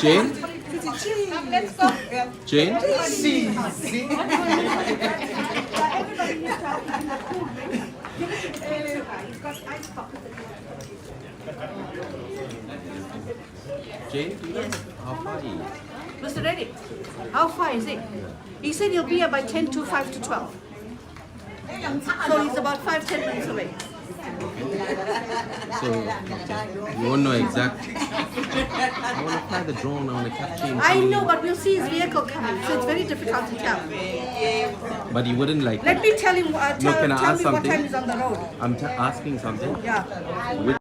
Jane? Jane? Jane, how far are you? Mr. Reddy, how far is it? He said he'll be here by 10 to 5 to 12. So he's about 5-10 minutes away. So, you won't know exactly. I want to fly the drone, I want to capture him. I know, but we'll see his vehicle coming, so it's very difficult to tell. But you wouldn't like Let me tell him, tell can I me ask what something? time he's on the road. I'm asking something. Yeah. With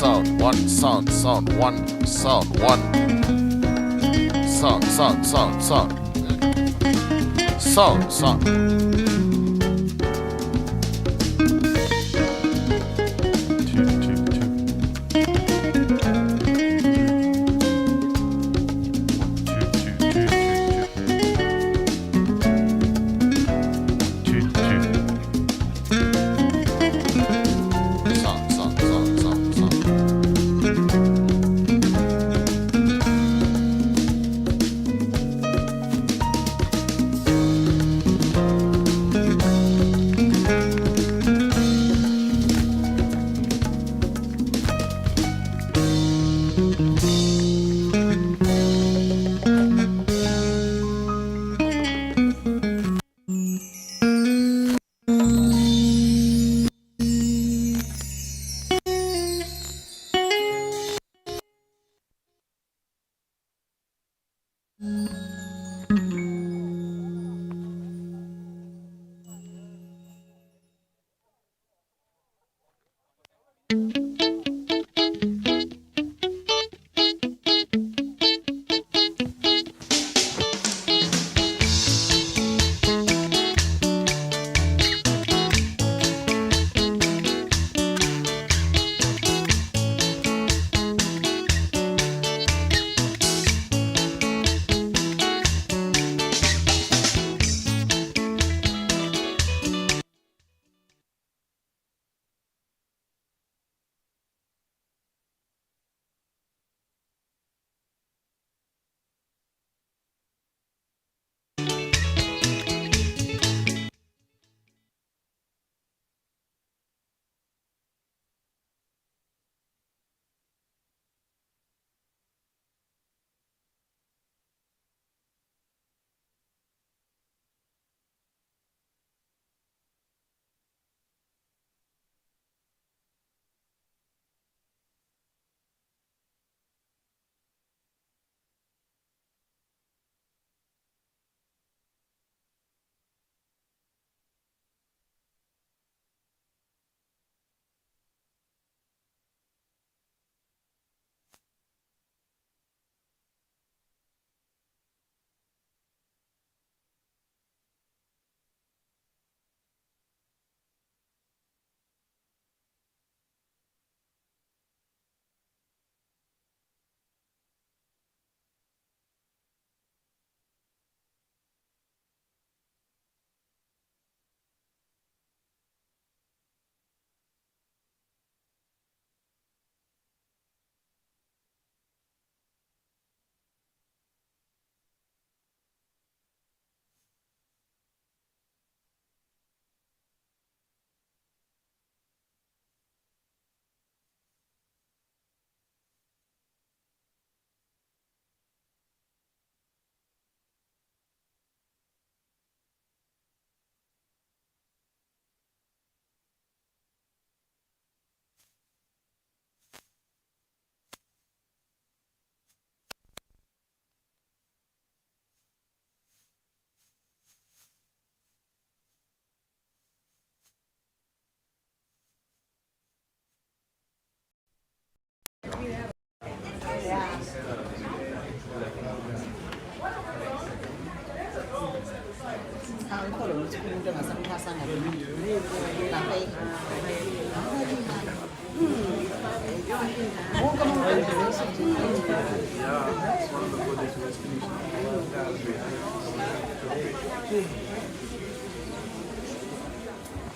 sound, one sound, sound, one sound, one sound, sound, sound, sound, sound, sound.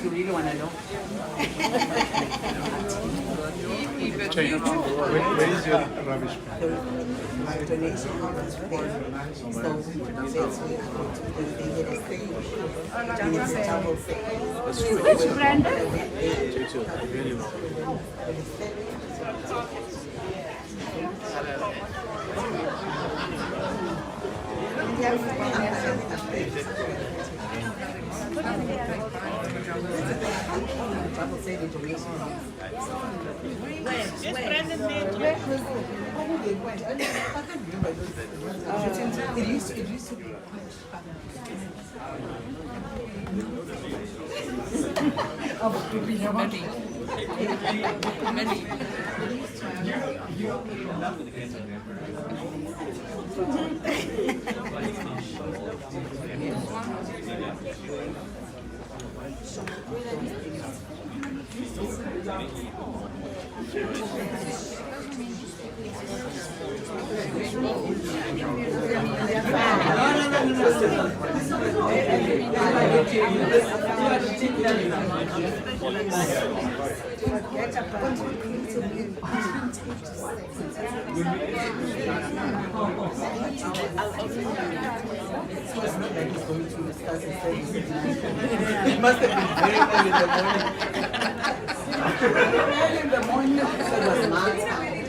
You really want to know? Where is your rubbish bin? My donation was there. So that's why I go to the they get a stage. And it's a double stage. That's true. Which brand? Really well. Bible said the donation. It used to be. It must have been very early in the morning. Early in the morning. It was my time.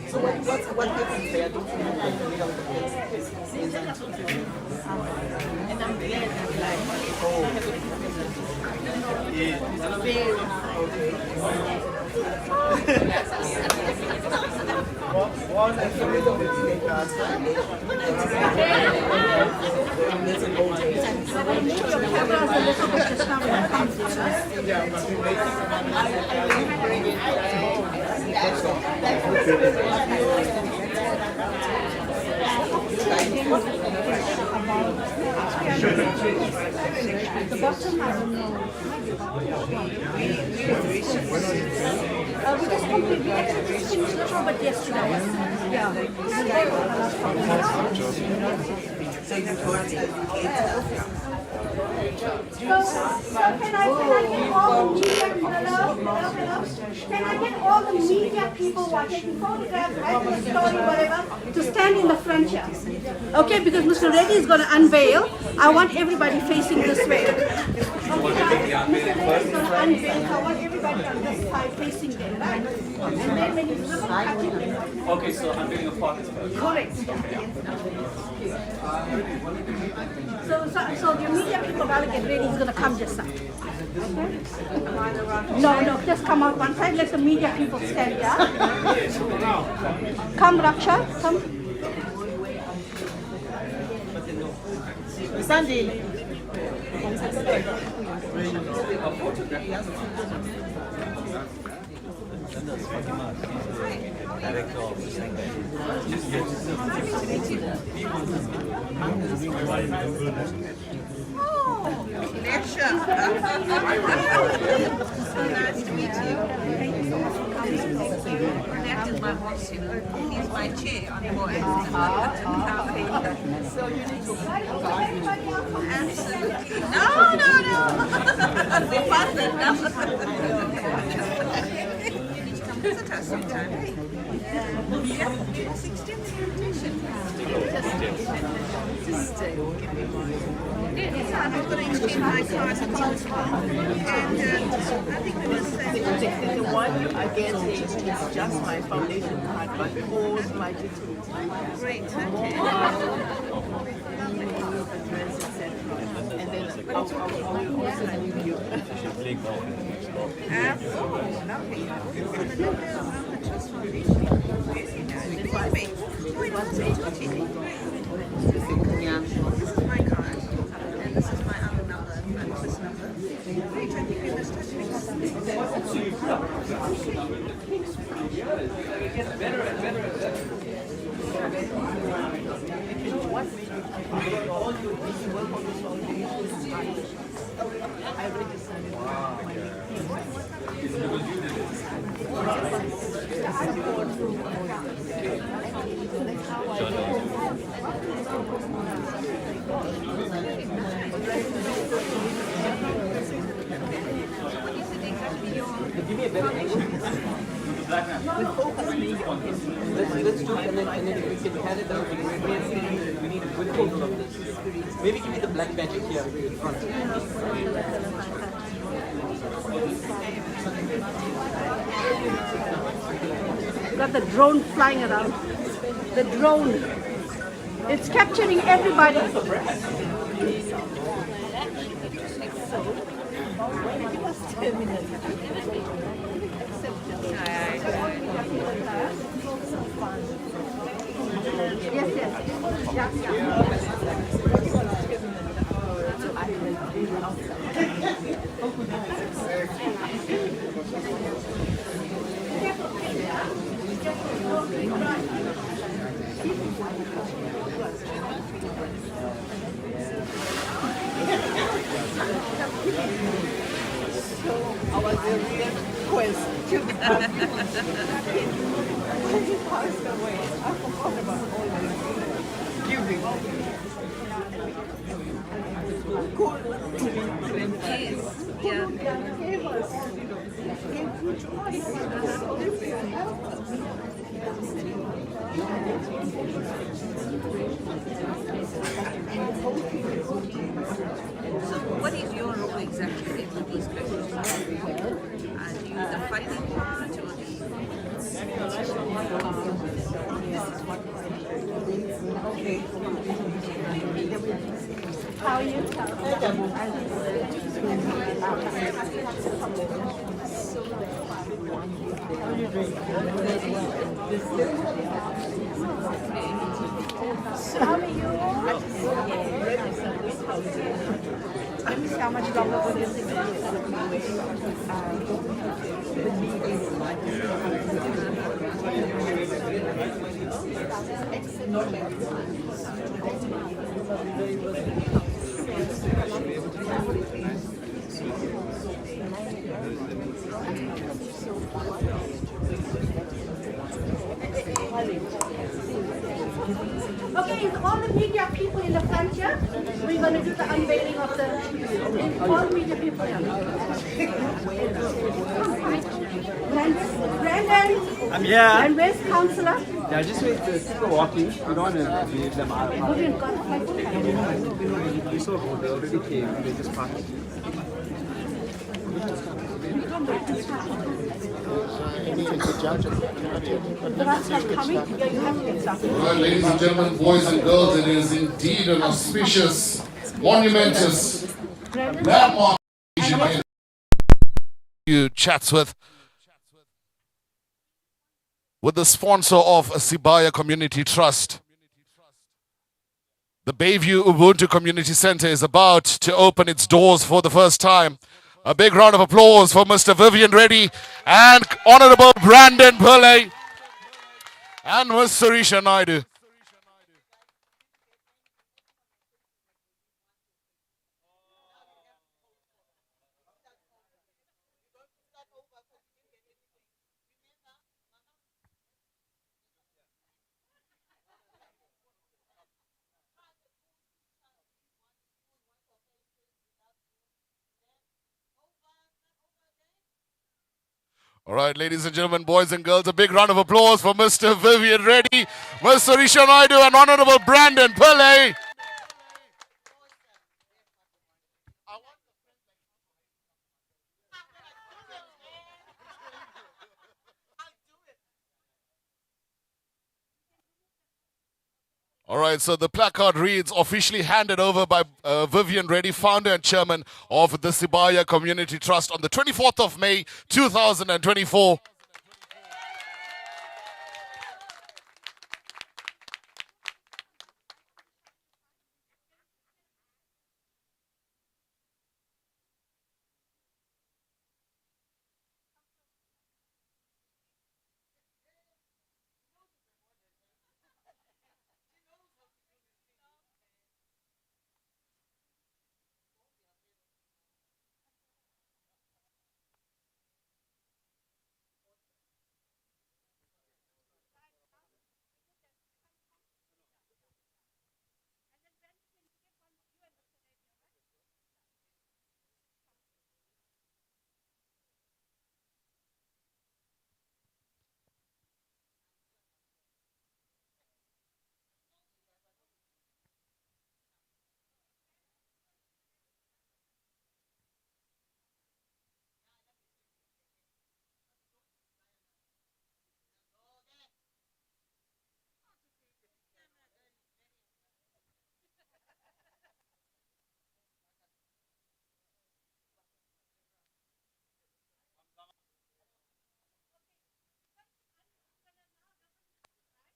So what happens there? I don't know. And I'm there like, The bottom, I don't know. We just completely finished the show, but yesterday. Yeah. Can I get all the media people who are taking photographs, writing a story, whatever, to stand in the front here? Okay, because Mr. Reddy is going to unveil. I want everybody facing this way. Okay, Mr. Reddy is going to unveil. I want everybody on this side facing them, right? And then when you Okay, so I'm getting a focus first. correct. So the media people gotta get ready. He's gonna come this side. Okay? No, just come out one side. Let the media people stand there. Come, Raksha, come. Sandy. Nice to meet you. That is my boss, you know. He's my chair on board. So you need to absolutely. No. We passed it now. You need to come visit us sometime. Yeah, 16th invitation. Just stay. Yes, I'm going to exchange my card and I think we will send The one I get is just my foundation card, but all my details. Great, okay. Address, etc. And then I'll also give you. Lovely. Trust Foundation. Very nice. It was me. Oh, it was me. This is my card. And this is my other number. And this number. Great, I think we must touch it. Give me a better name. Black man. Let's do and then if we can pan it down, we need a good angle of this. Maybe give me the black magic here in front. Got the drone flying around. The drone. It's capturing everybody. Yes, yes. Yeah, Our question. When he passed away, I forgot about all this giving. God gave us huge money. So if you help us. So what is your role exactly in these questions? Are you the fighting part or how are you? How are you? Let me see how much longer will this Okay, is all the media people in the front here? We're going to do the unveiling of the all media people here. Brandon? I'm here. And where's Councillor? Yeah, just wait. People walking. We don't want to leave them out. Vivian, got my phone. We saw they already came. They just parked. Right, ladies and gentlemen, boys and girls, it is indeed an auspicious, monumentous landmark occasion you chats with the sponsor of Sibaya Community Trust. The Bayview Ubuntu Community Center is about to open its doors for the first time. A big round of applause for Mr. Vivian Reddy and Honorable Brandon Pillay and Ms. Surisha Naidu. All right, ladies and gentlemen, boys and girls, a big round of applause for Mr. Vivian Reddy, Ms. Surisha Naidu, and Honorable Brandon Pillay. All right, so the placard reads, officially handed over by Vivian Reddy, founder and chairman of the Sibaya Community Trust on the 24th of May, 2024.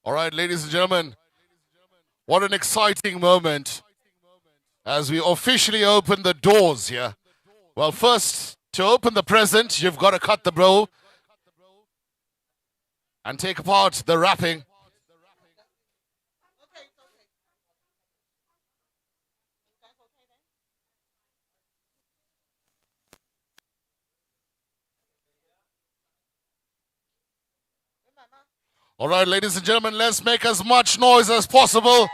All right, ladies and gentlemen, what an exciting moment as we officially open the doors here. Well, first, to open the present, you've got to cut the bro and take apart the wrapping. All right, ladies and gentlemen, let's make as much noise as possible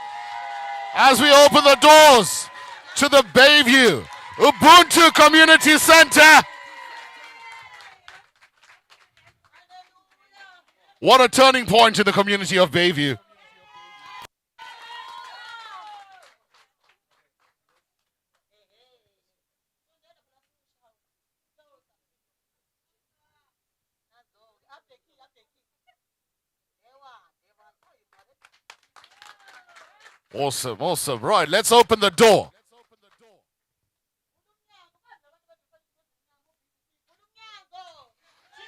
as we open the doors to the Bayview Ubuntu Community Center. What a turning point in the community of Bayview. Awesome, awesome. Right, let's open the door.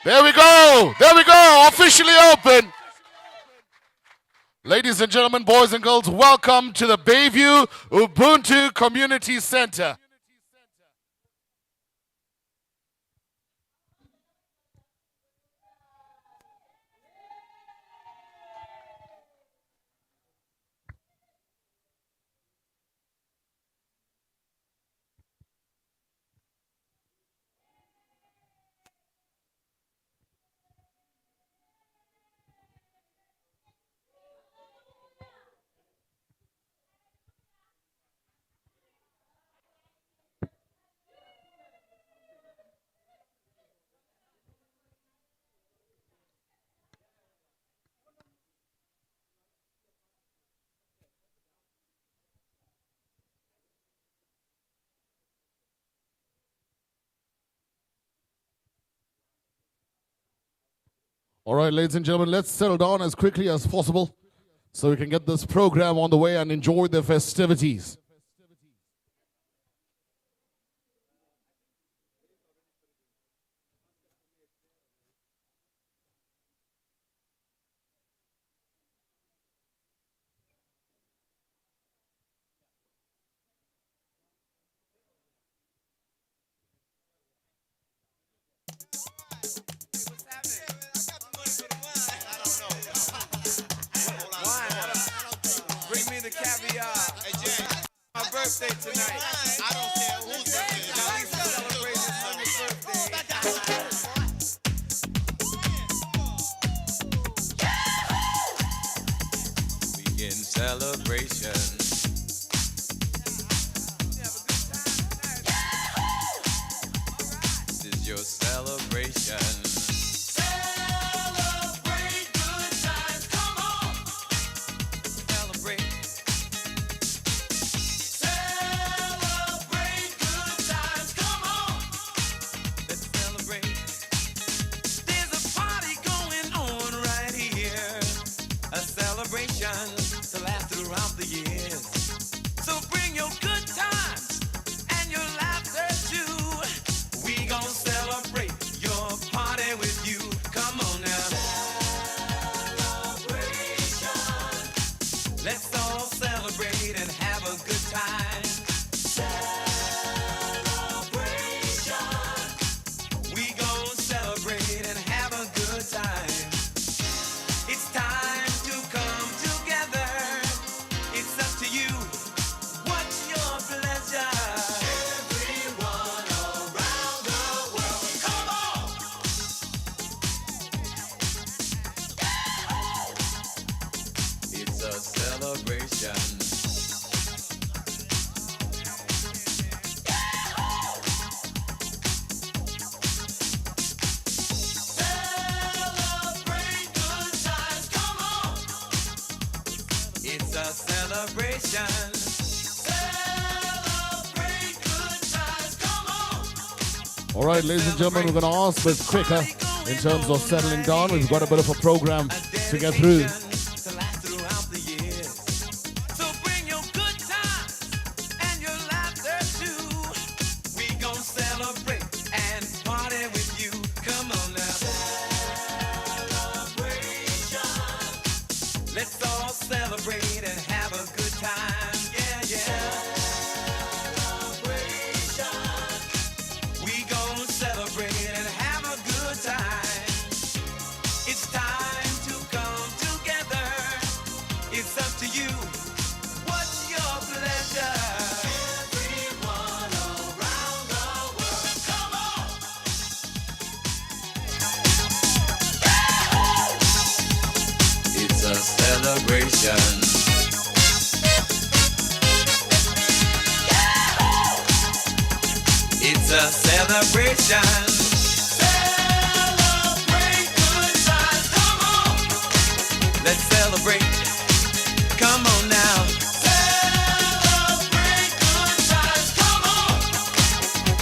There we go, officially open. Ladies and gentlemen, boys and girls, welcome to the Bayview Ubuntu Community Center. All right, ladies and gentlemen, let's settle down as quickly as possible so we can get this program on the way and enjoy the festivities. Bring me the caviar. Hey, Jay. My birthday tonight. I don't care who's birthday. Now we celebrate his 100th birthday. Begin celebration. This is your celebration. To last throughout the years. So bring your good times and your laughter too. We gon' celebrate your party with you. Come on now. Celebration. Let's all celebrate and have a good time. Celebration. We gon' celebrate and have a good time. It's time to come together. It's up to you. What's your pleasure? Everyone around the world, come on! It's a celebration. It's a celebration. Celebrate good times, come on. All right, ladies and gentlemen, we're going to ask this quicker in terms of settling down. We've got a bit of a program to get through. To last throughout the years. So bring your good times and your laughter too. We gon' celebrate and party with you. Come on now. Celebration. Let's celebration. It's a celebration. Celebrate good times. Come on. Let's celebrate. Come on now. Celebrate good times. Come on.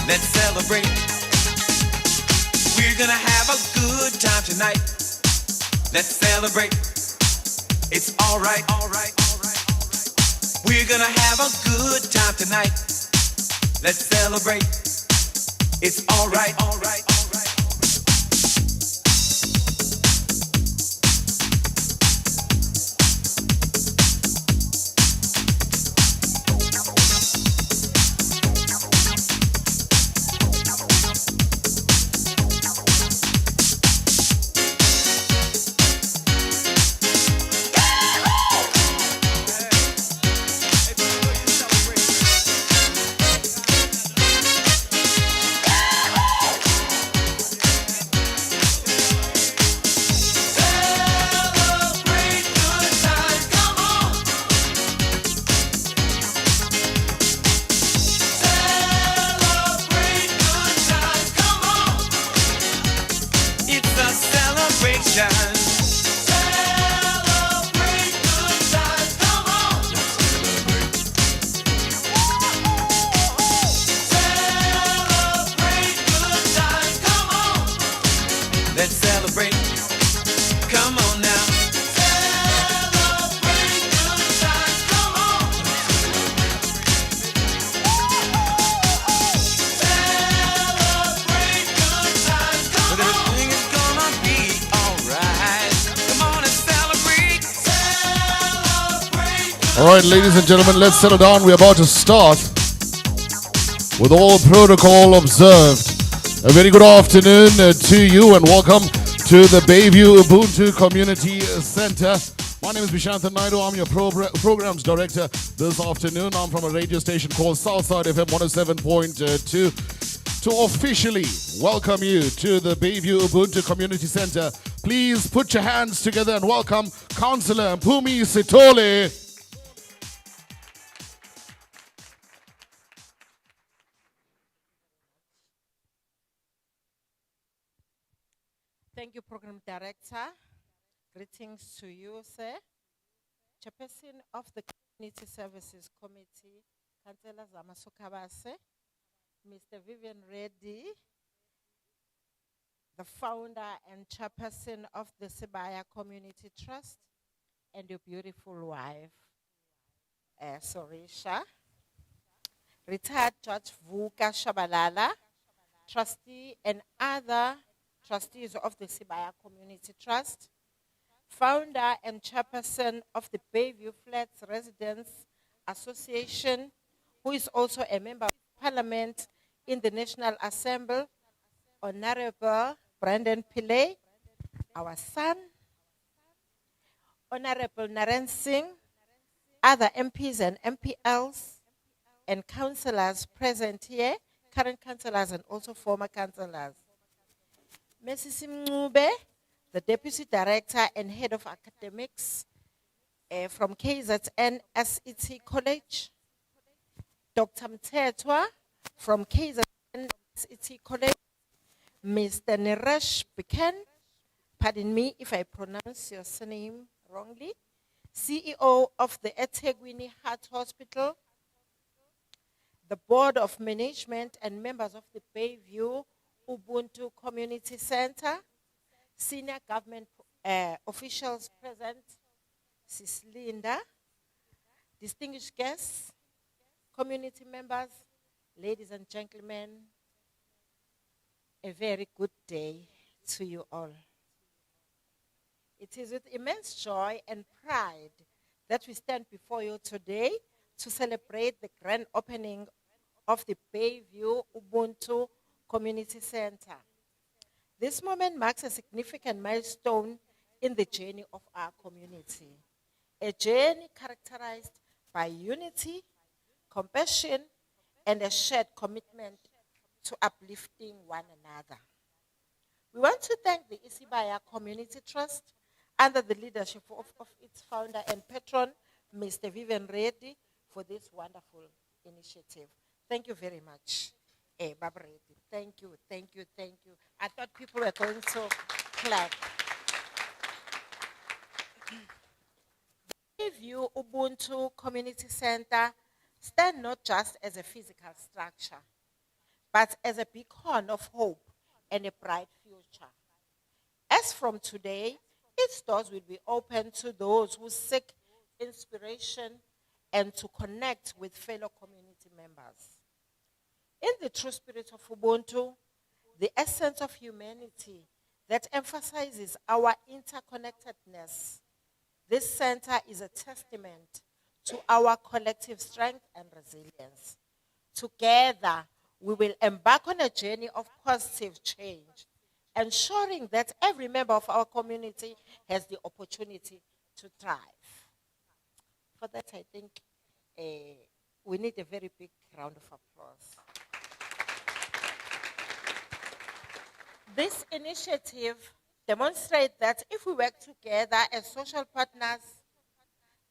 Let's celebrate. We're gonna have a good time tonight. Let's celebrate. It's alright, alright, alright. We're gonna have a good time tonight. Let's celebrate. It's alright, alright, alright. Let's celebrate. Come on now. Celebrate good times. Come on. Celebrate good times. Come on. But everything is gonna be alright. Come on and celebrate. Celebrate. All right, ladies and gentlemen, let's settle down. We're about to start with all protocol observed. A very good afternoon to you and welcome to the Bayview Ubuntu Community Center. My name is Vishanthan Naidu. I'm your programs director this afternoon. I'm from a radio station called Southside FM 107.2 to officially welcome you to the Bayview Ubuntu Community Center. Please put your hands together and welcome Councillor Mpumi Sitole. Thank you, Program Director. Greetings to you, sir. Chairperson of the Community Services Committee, Councillor Zamasukabase, Mr. Vivian Reddy, the founder and chairperson of the Sibaya Community Trust, and your beautiful wife, Sorisha. Retired Judge Vuka Shabalala, trustee and other trustees of the Sibaya Community Trust, founder and chairperson of the Bayview Flats Residents Association, who is also a member of Parliament in the National Assembly, Honorable Brandon Pillay, our son, Honorable Naren Singh, other MPs and MPLs, and councillors present here, current councillors and also former councillors. Mrs. Mngube, the Deputy Director and Head of Academics from KZN SET College. Dr. Mtetwa from KZN SET College. Mr. Niresh Biken, pardon me if I pronounce your surname wrongly, CEO of the eThekwini Heart Hospital, the Board of Management and members of the Bayview Ubuntu Community Center, senior government officials present, Sis Linda, distinguished guests, community members, ladies and gentlemen, a very good day to you all. It is with immense joy and pride that we stand before you today to celebrate the grand opening of the Bayview Ubuntu Community Center. This moment marks a significant milestone in the journey of our community, a journey characterized by unity, compassion, and a shared commitment to uplifting one another. We want to thank the Isibaya Community Trust under the leadership of its founder and patron, Mr. Vivian Reddy, for this wonderful initiative. Thank you very much, Baba Reddy. Thank you, thank you, thank you. I thought people were going to clap. Bayview Ubuntu Community Center stand not just as a physical structure, but as a beacon of hope and a bright future. As from today, its doors will be open to those who seek inspiration and to connect with fellow community members. In the true spirit of Ubuntu, the essence of humanity that emphasizes our interconnectedness, this center is a testament to our collective strength and resilience. Together, we will embark on a journey of positive change, ensuring that every member of our community has the opportunity to thrive. For that, I think we need a very big round of applause. This initiative demonstrates that if we work together as social partners,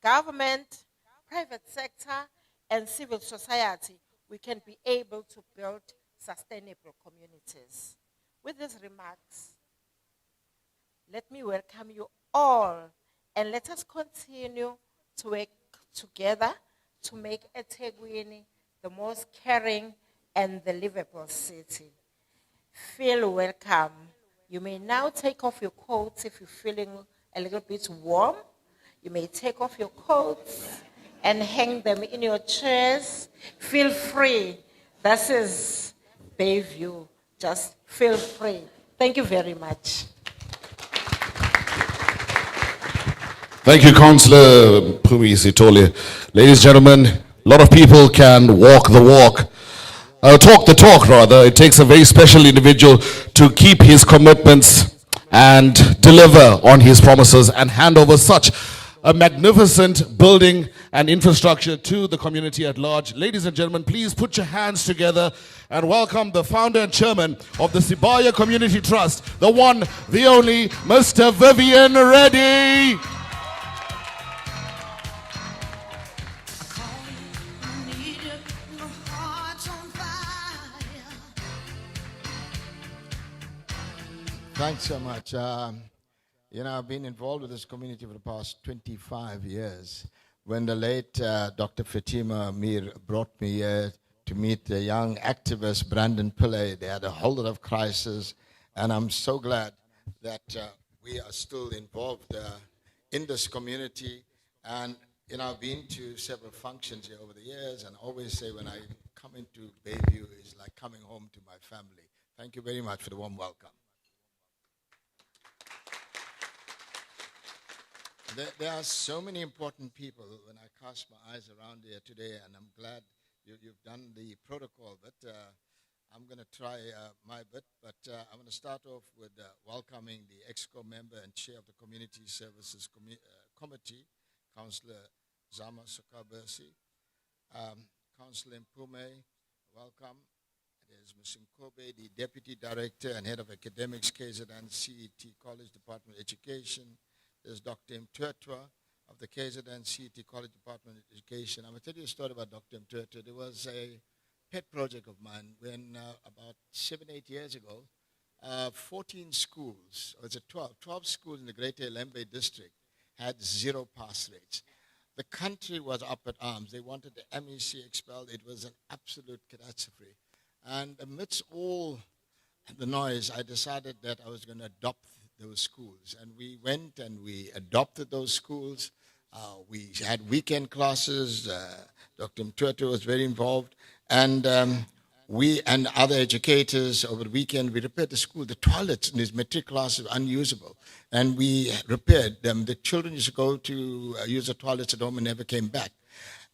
government, private sector, and civil society, we can be able to build sustainable communities. With these remarks, let me welcome you all, and let us continue to work together to make eThekwini the most caring and the livable city. Feel welcome. You may now take off your coats if you're feeling a little bit warm. You may take off your coats and hang them in your chairs. Feel free. This is Bayview. Just feel free. Thank you very much. Thank you, Councillor Pumi Sitole. Ladies and gentlemen, a lot of people can walk the walk. Talk the talk, rather. It takes a very special individual to keep his commitments and deliver on his promises and hand over such a magnificent building and infrastructure to the community at large. Ladies and gentlemen, please put your hands together and welcome the founder and chairman of the Sibaya Community Trust, the one, the only, Mr. Vivian Reddy. Thanks so much. I've been involved with this community for the past 25 years. When the late Dr. Fatima Mir brought me here to meet the young activist Brandon Pillay, they had a whole lot of crisis, and I'm so glad that we are still involved in this community. And I've been to several functions here over the years, and I always say when I come into Bayview, it's like coming home to my family. Thank you very much for the warm welcome. There are so many important people when I cast my eyes around here today, and I'm glad you've done the protocol, but I'm going to try my bit. But I'm going to start off with welcoming the EXCO member and chair of the Community Services Committee, Councillor Zama Sukabersi. Councillor Mpume, welcome. There's Ms. Nkobe, the Deputy Director and Head of Academics, KZN CET College Department of Education. There's Dr. Mtwetwa of the KZN CET College Department of Education. I'm going to tell you a story about Dr. Mtwetwa. There was a pet project of mine when about 7-8 years ago, 14 schools, or was it 12 schools in the Greater Lembe district had 0 pass rates. The country was up at arms. They wanted the MEC expelled. It was an absolute catastrophe. And amidst all the noise, I decided that I was going to adopt those schools. And we went and we adopted those schools. We had weekend classes. Dr. Mtwetwa was very involved. And we and other educators over the weekend, we repaired the school. The toilets in these matric classes were unusable. And we repaired them. The children used to go to use the toilets at home and never came back.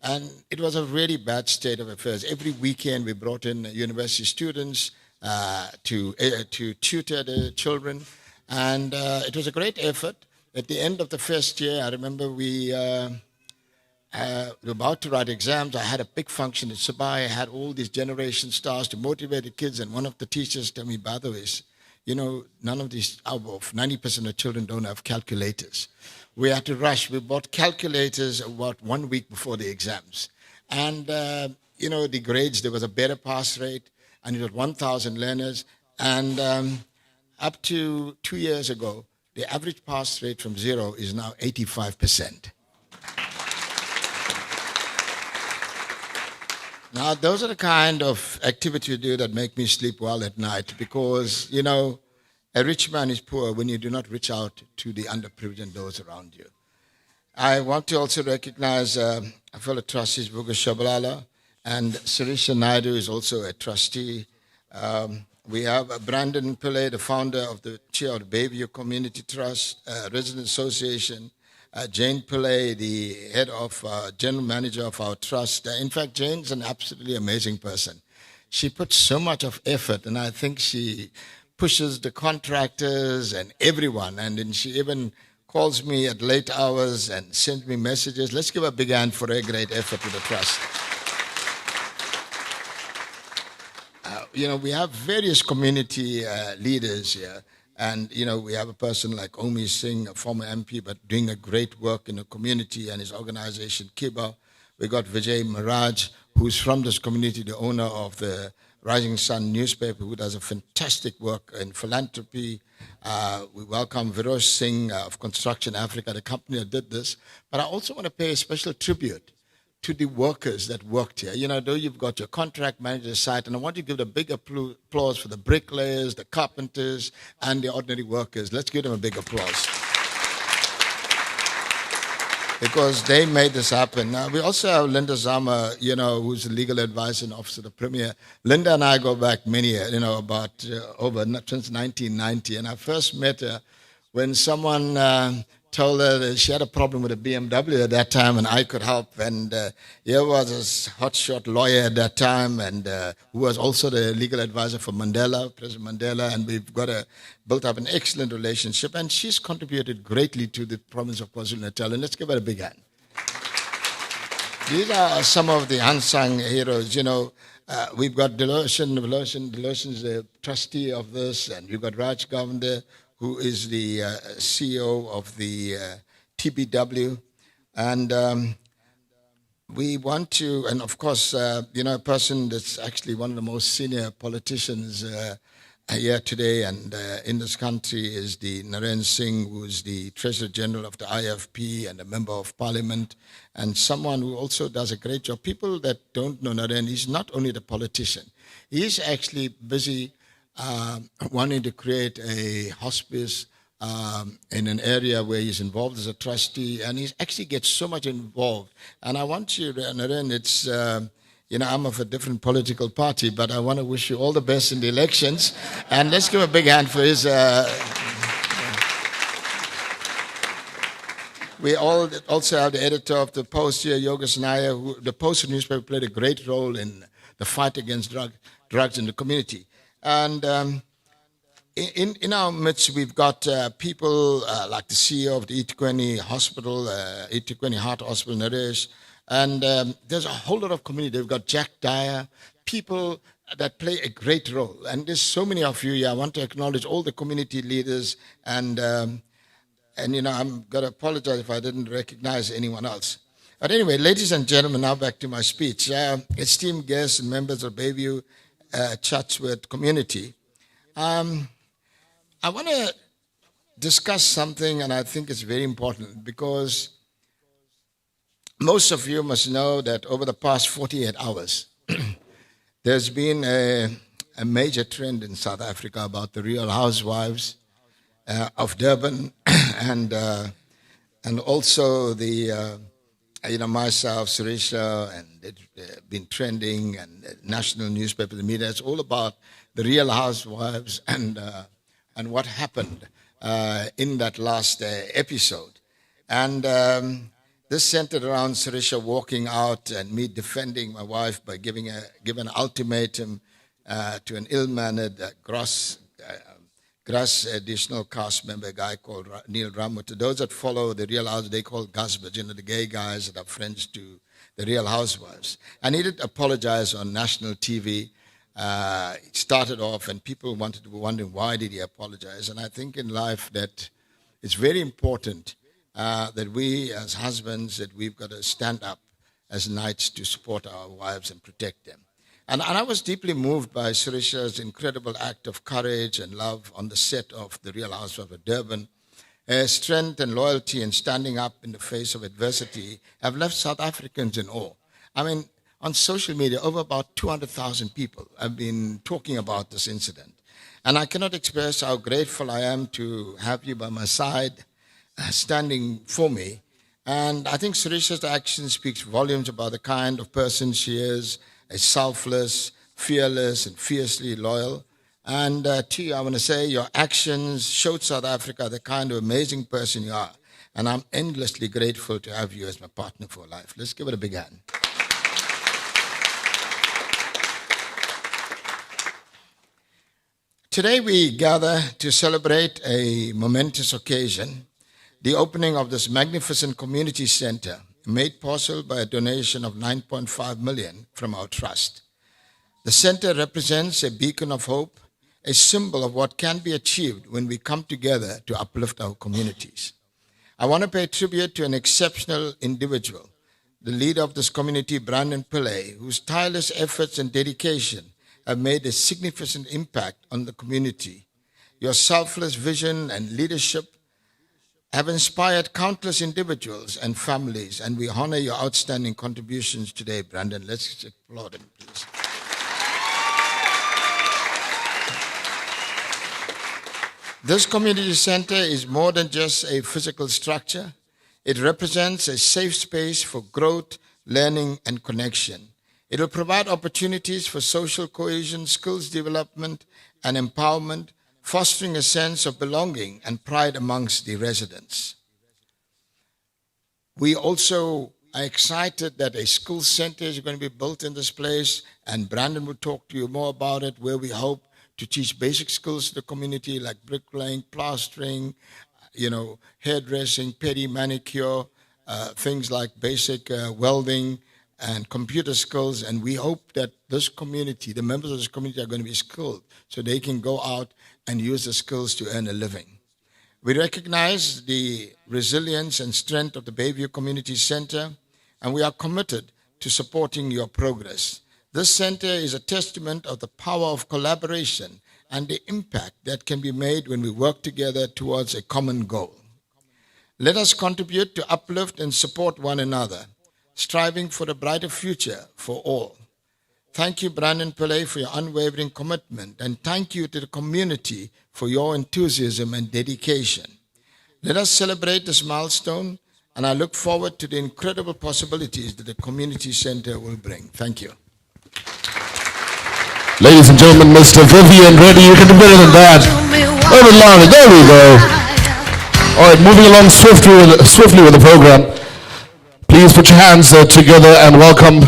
And it was a really bad state of affairs. Every weekend we brought in university students to tutor the children. And it was a great effort. At the end of the first year, I remember we were about to write exams. I had a big function at Sabai. I had all these generation stars to motivate the kids. And one of the teachers told me, by the way, none of these, of 90% of children don't have calculators. We had to rush. We bought calculators about 1 week before the exams. And, the grades, there was a better pass rate, and it was 1,000 learners. And up to 2 years ago, the average pass rate from 0 is now 85%. Now, those are the kind of activity you do that make me sleep well at night because, a rich man is poor when you do not reach out to the underprivileged and those around you. I want to also recognize a fellow trustee, Vuga Shabalala, and Sirisha Naidu is also a trustee. We have Brandon Pillay, the founder of the chair of the Bayview Community Trust, Resident Association. Jane Pillay, the head of general manager of our trust. In fact, Jane's an absolutely amazing person. She puts so much of effort, and I think she pushes the contractors and everyone. And then she even calls me at late hours and sends me messages. Let's give a big hand for her great effort to the trust. We have various community leaders here. And, we have a person like Omi Singh, a former MP, but doing a great work in the community and his organization, Kiba. We got Vijay Maharaj, who's from this community, the owner of the Rising Sun newspaper, who does a fantastic work in philanthropy. We welcome Virosh Singh of Construction Africa, the company that did this. But I also want to pay a special tribute to the workers that worked here. Though you've got your contract manager site, and I want to give a big applause for the bricklayers, the carpenters, and the ordinary workers. Let's give them a big applause. Because they made this happen. Now, we also have Linda Zama, who's the legal advisor and officer of the Premier. Linda and I go back many years, since 1990. And I first met her when someone told her that she had a problem with a BMW at that time and I could help. And here was this hotshot lawyer at that time and who was also the legal advisor for Mandela, President Mandela, and we've built up an excellent relationship. And she's contributed greatly to the province of KwaZulu-Natal. And let's give her a big hand. These are some of the unsung heroes. We've got Deloshan. Deloshan's the trustee of this, and we've got Raj Govender, who is the CEO of the TBW. And we want to, and of course, a person that's actually one of the most senior politicians here today and in this country is the Naren Singh, who is the Treasurer General of the IFP and a Member of Parliament, and someone who also does a great job. People that don't know Naren, he's not only the politician, he's actually busy wanting to create a hospice in an area where he's involved as a trustee, and he actually gets so much involved. And I want you, Naren, it's, I'm of a different political party, but I want to wish you all the best in the elections. And let's give a big hand for his... We also have the editor of the Post here, Yogesh Nair, who the Post newspaper played a great role in the fight against drugs in the community. And in our midst, we've got people like the CEO of the eThekwini Hospital, eThekwini Heart Hospital, Naresh. And there's a whole lot of community. We've got Jack Dyer, people that play a great role. And there's so many of you here. I want to acknowledge all the community leaders. And I'm going to apologize if I didn't recognize anyone else. But anyway, ladies and gentlemen, now back to my speech. Esteemed guests and members of Bayview Chatsworth community. I want to discuss something, and I think it's very important because most of you must know that over the past 48 hours, there's been a major trend in South Africa about the Real Housewives of Durban, and also the myself, Surisha, and it's been trending, and national newspaper, the media. It's all about the Real Housewives and what happened in that last episode. And this centered around Surisha walking out and me defending my wife by giving an ultimatum to an ill-mannered, gross additional cast member, a guy called Neil Ramuta. Those that follow the Real Housewives, they call Gusbert, the gay guys that are friends to the Real Housewives. And he did apologize on national TV. It started off and people wanted to be wondering why did he apologize. And I think in life that it's very important that we as husbands, that we've got to stand up as knights to support our wives and protect them. And I was deeply moved by Surisha's incredible act of courage and love on the set of The Real Housewives of Durban. Her strength and loyalty and standing up in the face of adversity have left South Africans in awe. I mean, on social media, over about 200,000 people have been talking about this incident. And I cannot express how grateful I am to have you by my side, standing for me. And I think Surisha's action speaks volumes about the kind of person she is, a selfless, fearless, and fiercely loyal. And to you, I want to say your actions showed South Africa the kind of amazing person you are. And I'm endlessly grateful to have you as my partner for life. Let's give it a big hand. Today we gather to celebrate a momentous occasion, the opening of this magnificent community center, made possible by a donation of 9.5 million from our trust. The center represents a beacon of hope, a symbol of what can be achieved when we come together to uplift our communities. I want to pay tribute to an exceptional individual, the leader of this community, Brandon Pillay, whose tireless efforts and dedication have made a significant impact on the community. Your selfless vision and leadership have inspired countless individuals and families, and we honor your outstanding contributions today, Brandon. Let's applaud him, please. This community center is more than just a physical structure. It represents a safe space for growth, learning, and connection. It will provide opportunities for social cohesion, skills development, and empowerment, fostering a sense of belonging and pride amongst the residents. We also are excited that a school center is going to be built in this place, and Brandon will talk to you more about it, where we hope to teach basic skills to the community like bricklaying, plastering, hairdressing, pedi, manicure, things like basic welding and computer skills. And we hope that this community, the members of this community, are going to be skilled so they can go out and use the skills to earn a living. We recognize the resilience and strength of the Bayview Community Center, and we are committed to supporting your progress. This center is a testament of the power of collaboration and the impact that can be made when we work together towards a common goal. Let us contribute to uplift and support one another, striving for a brighter future for all. Thank you, Brandon Pillay, for your unwavering commitment, and thank you to the community for your enthusiasm and dedication. Let us celebrate this milestone, and I look forward to the incredible possibilities that the community center will bring. Thank you. Ladies and gentlemen, Mr. Vivian Reddy, you can do better than that. A little bit louder, there we go. All right, moving along swiftly with the program. Please put your hands together and welcome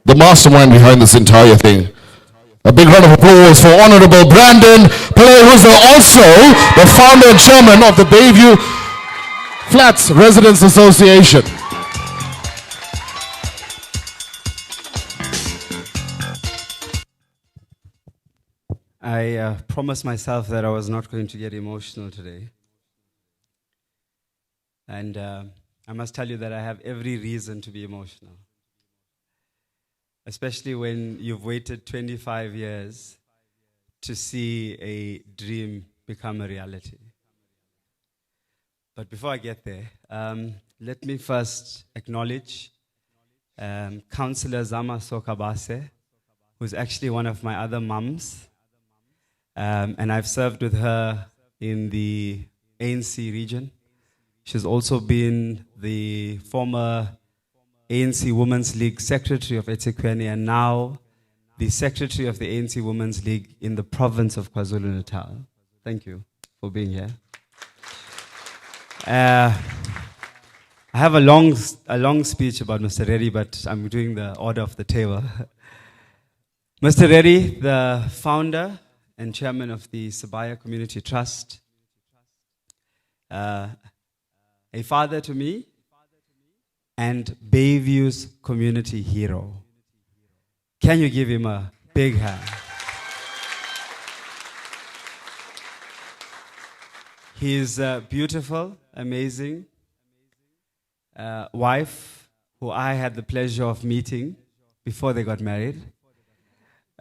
the mastermind behind this entire thing. A big round of applause for Honorable Brandon Pillay, who is also the founder and chairman of the Bayview Flats Residents Association. I promised myself that I was not going to get emotional today. And I must tell you that I have every reason to be emotional. Especially when you've waited 25 years to see a dream become a reality. But before I get there, let me first acknowledge Councillor Zama Sokabase, who's actually one of my other mums. And I've served with her in the ANC region. She's also been the former ANC Women's League Secretary of eThekwini, and now the Secretary of the ANC Women's League in the province of KwaZulu-Natal. Thank you for being here. I have a long speech about Mr. Reddy, but I'm doing the order of the table. Mr. Reddy, the founder and chairman of the Sabaya Community Trust, a father to me, and Bayview's community hero. Can you give him a Big hand. His beautiful, amazing wife, who I had the pleasure of meeting before they got married.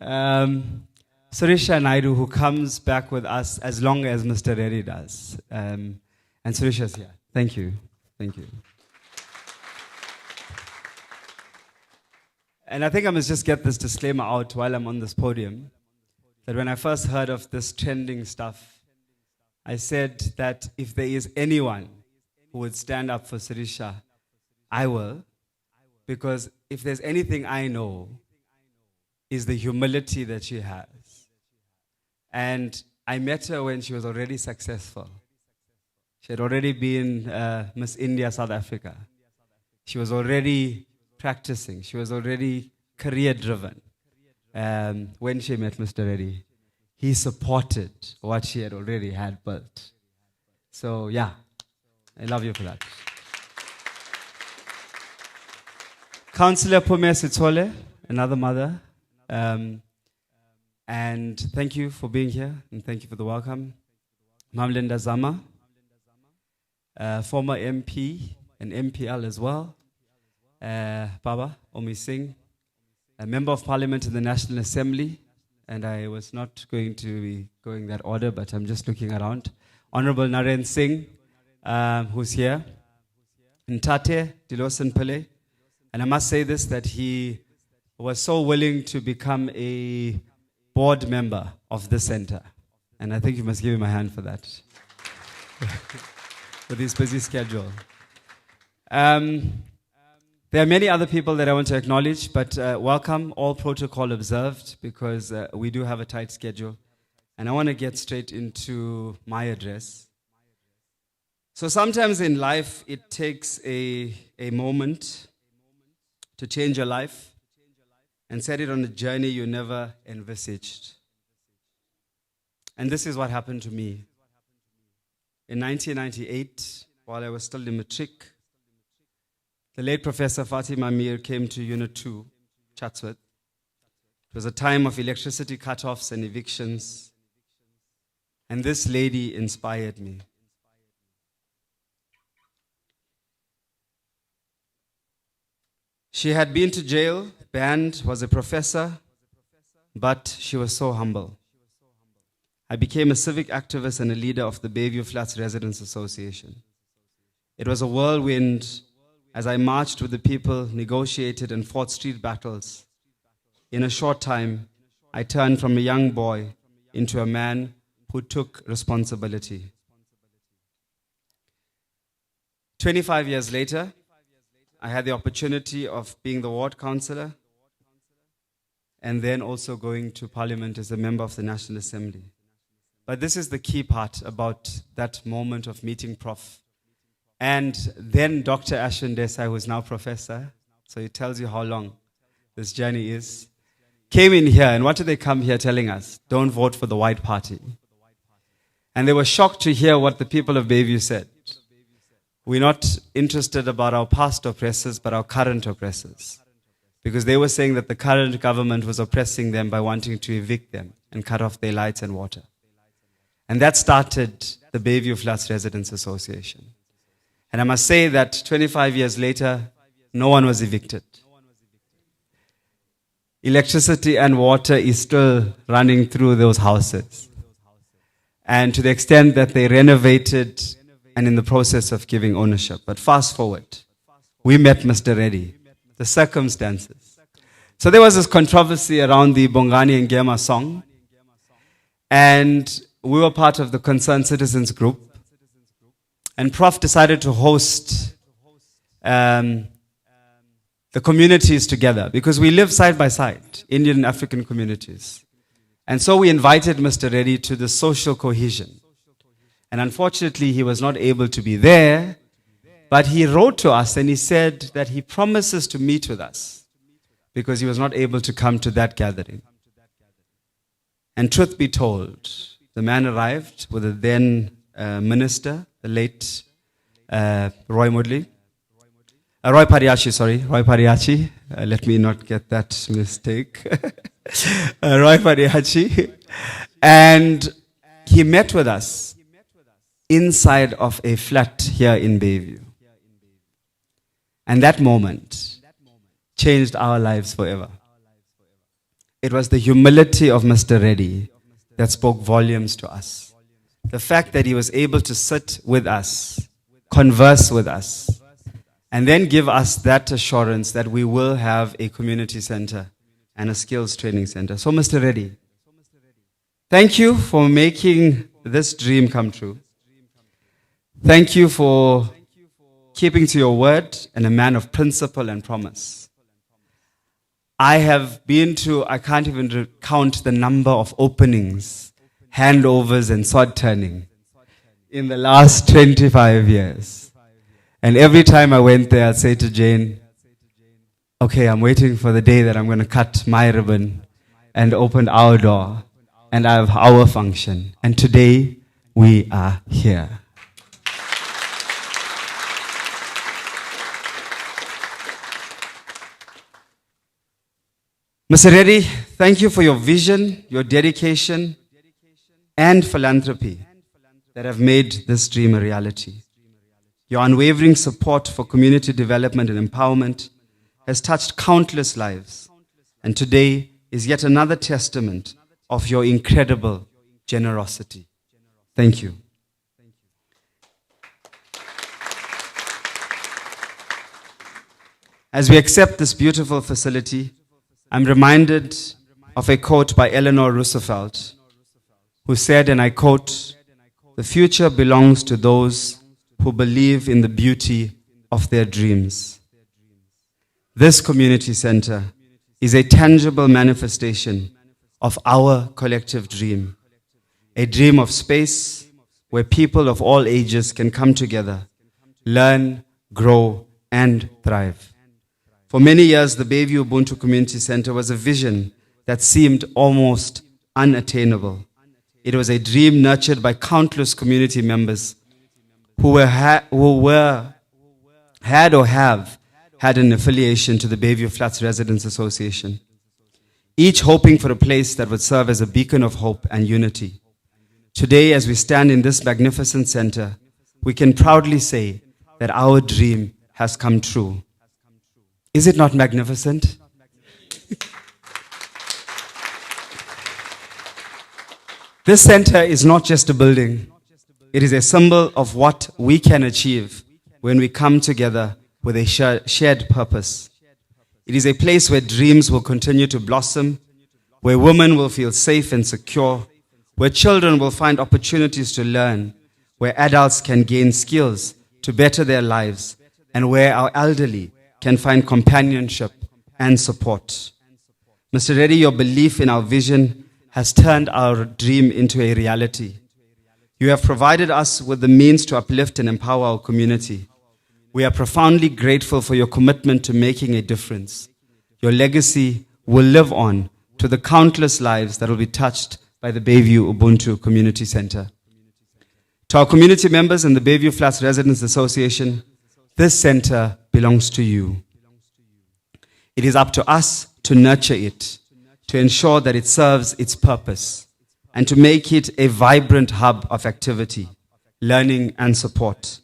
Surisha Naidu, who comes back with us as long as Mr. Reddy does. And Surisha's here. Thank you. Thank you. And I think I must just get this disclaimer out while I'm on this podium, that when I first heard of this trending stuff, I said that if there is anyone who would stand up for Surisha, I will. Because if there's anything I know, is the humility that she has. And I met her when she was already successful. She had already been Miss India, South Africa. She was already practicing. She was already career-driven when she met Mr. Reddy. He supported what she had already had built. So, yeah, I love you for that. Councillor Pume Sitsole, another mother. And thank you for being here, and thank you for the welcome. Mamlinda Zama, former MP and MPL as well. Baba Omi Singh, a member of Parliament in the National Assembly. And I was not going to be going that order, but I'm just looking around. Honorable Naren Singh, who's here. Ntate Dilosan Pillay. And I must say this, that he was so willing to become a board member of the center. And I think you must give him a hand for that. With his busy schedule. There are many other people that I want to acknowledge, but welcome, all protocol observed, because we do have a tight schedule. And I want to get straight into my address. So sometimes in life, it takes a moment to change your life and set it on a journey you never envisaged. And this is what happened to me. In 1998, while I was still in matric, the late Professor Fatima Mir came to Unit 2, Chatsworth. It was a time of electricity cutoffs and evictions. And this lady inspired me. She had been to jail, banned, was a professor, but she was so humble. I became a civic activist and a leader of the Bayview Flats Residents Association. It was a whirlwind as I marched with the people, negotiated and fought street battles. In a short time, I turned from a young boy into a man who took responsibility. 25 years later, I had the opportunity of being the ward councillor and then also going to Parliament as a member of the National Assembly. But this is the key part about that moment of meeting Prof. And then Dr. Ashwin Desai, who is now professor, so it tells you how long this journey is, came in here. And what did they come here telling us? Don't vote for the white party. And they were shocked to hear what the people of Bayview said. We're not interested about our past oppressors, but our current oppressors. Because they were saying that the current government was oppressing them by wanting to evict them and cut off their lights and water. And that started the Bayview Flats Residents Association. And I must say that 25 years later, no one was evicted. Electricity and water is still running through those houses. And to the extent that they renovated and in the process of giving ownership. But fast forward, we met Mr. Reddy, the circumstances. So there was this controversy around the Bongani and Gema song. And we were part of the Concerned Citizens group. And Prof decided to host the communities together because we live side by side, Indian and African communities. And so we invited Mr. Reddy to the social cohesion. And unfortunately, he was not able to be there, but he wrote to us and he said that he promises to meet with us because he was not able to come to that gathering. And truth be told, the man arrived with a then minister, the late Roy Moodley, Roy Pariachi. Let me not get that mistake. Roy Pariachi. And he met with us inside of a flat here in Bayview. And that moment changed our lives forever. It was the humility of Mr. Reddy that spoke volumes to us. The fact that he was able to sit with us, converse with us, and then give us that assurance that we will have a community center and a skills training center. So, Mr. Reddy, thank you for making this dream come true. Thank you for keeping to your word and a man of principle and promise. I have been to, I can't even count the number of openings, handovers, and sword turning in the last 25 years. And every time I went there, I'd say to Jane, okay, I'm waiting for the day that I'm going to cut my ribbon and open our door and have our function. And today, we are here. Mr. Reddy, thank you for your vision, your dedication, and philanthropy that have made this dream a reality. Your unwavering support for community development and empowerment has touched countless lives, and today is yet another testament of your incredible generosity. Thank you. As we accept this beautiful facility, I'm reminded of a quote by Eleanor Roosevelt, who said, and I quote, "The future belongs to those who believe in the beauty of their dreams." This community center is a tangible manifestation of our collective dream, a dream of space where people of all ages can come together, learn, grow, and thrive. For many years, the Bayview Ubuntu Community Center was a vision that seemed almost unattainable. It was a dream nurtured by countless community members who had or have had an affiliation to the Bayview Flats Residents Association, each hoping for a place that would serve as a beacon of hope and unity. Today, as we stand in this magnificent center, we can proudly say that our dream has come true. Is it not magnificent? This center is not just a building. It is a symbol of what we can achieve when we come together with a shared purpose. It is a place where dreams will continue to blossom, where women will feel safe and secure, where children will find opportunities to learn, where adults can gain skills to better their lives, and where our elderly can find companionship and support. Mr. Reddy, your belief in our vision has turned our dream into a reality. You have provided us with the means to uplift and empower our community. We are profoundly grateful for your commitment to making a difference. Your legacy will live on to the countless lives that will be touched by the Bayview Ubuntu Community Center. To our community members and the Bayview Flats Residents Association, this center belongs to you. It is up to us to nurture it, to ensure that it serves its purpose, and to make it a vibrant hub of activity, learning, and support.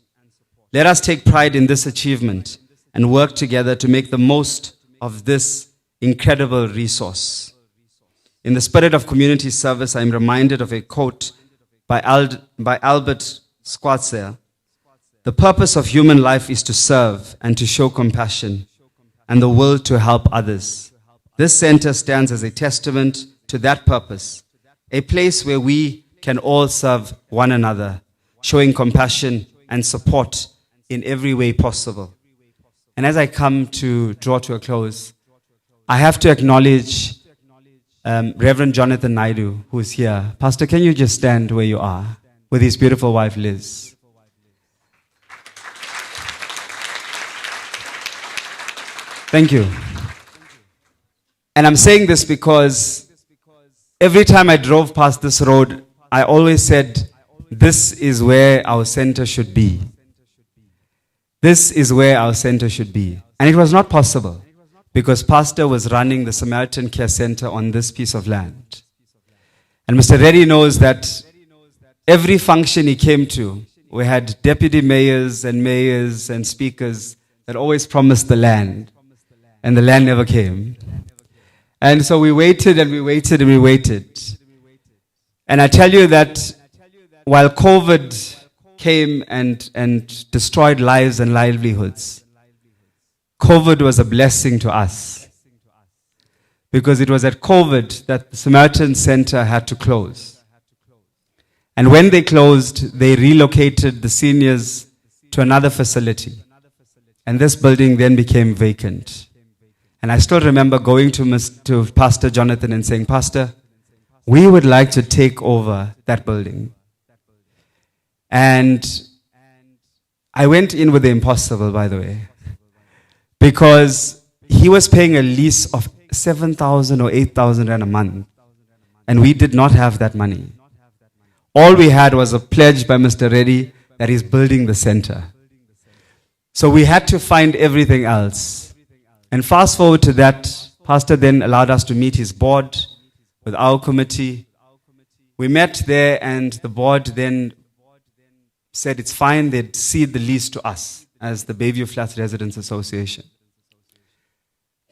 Let us take pride in this achievement and work together to make the most of this incredible resource. In the spirit of community service, I am reminded of a quote by Albert Schweitzer. The purpose of human life is to serve and to show compassion and the will to help others. This center stands as a testament to that purpose, a place where we can all serve one another, showing compassion and support in every way possible. And as I come to draw to a close, I have to acknowledge Reverend Jonathan Naidu, who is here. Pastor, can you just stand where you are with his beautiful wife, Liz? Thank you. And I'm saying this because every time I drove past this road, I always said, this is where our center should be. this is where our center should be. And it was not possible because Pastor was running the Samaritan Care Center on this piece of land. And Mr. Reddy knows that every function he came to, we had deputy mayors and speakers that always promised the land. And the land never came. And so we waited and we waited and we waited. And I tell you that while COVID came and destroyed lives and livelihoods, COVID was a blessing to us. Because it was at COVID that the Samaritan Center had to close. And when they closed, they relocated the seniors to another facility. And this building then became vacant. And I still remember going to Pastor Jonathan and saying, Pastor, we would like to take over that building. And I went in with the impossible, by the way, because he was paying a lease of 7,000 or 8,000 rand a month, and we did not have that money. All we had was a pledge by Mr. Reddy that he's building the center. So we had to find everything else. And fast forward to that, Pastor then allowed us to meet his board with our committee. We met there and the board then said it's fine, they'd cede the lease to us as the Bayview Flats Residents Association.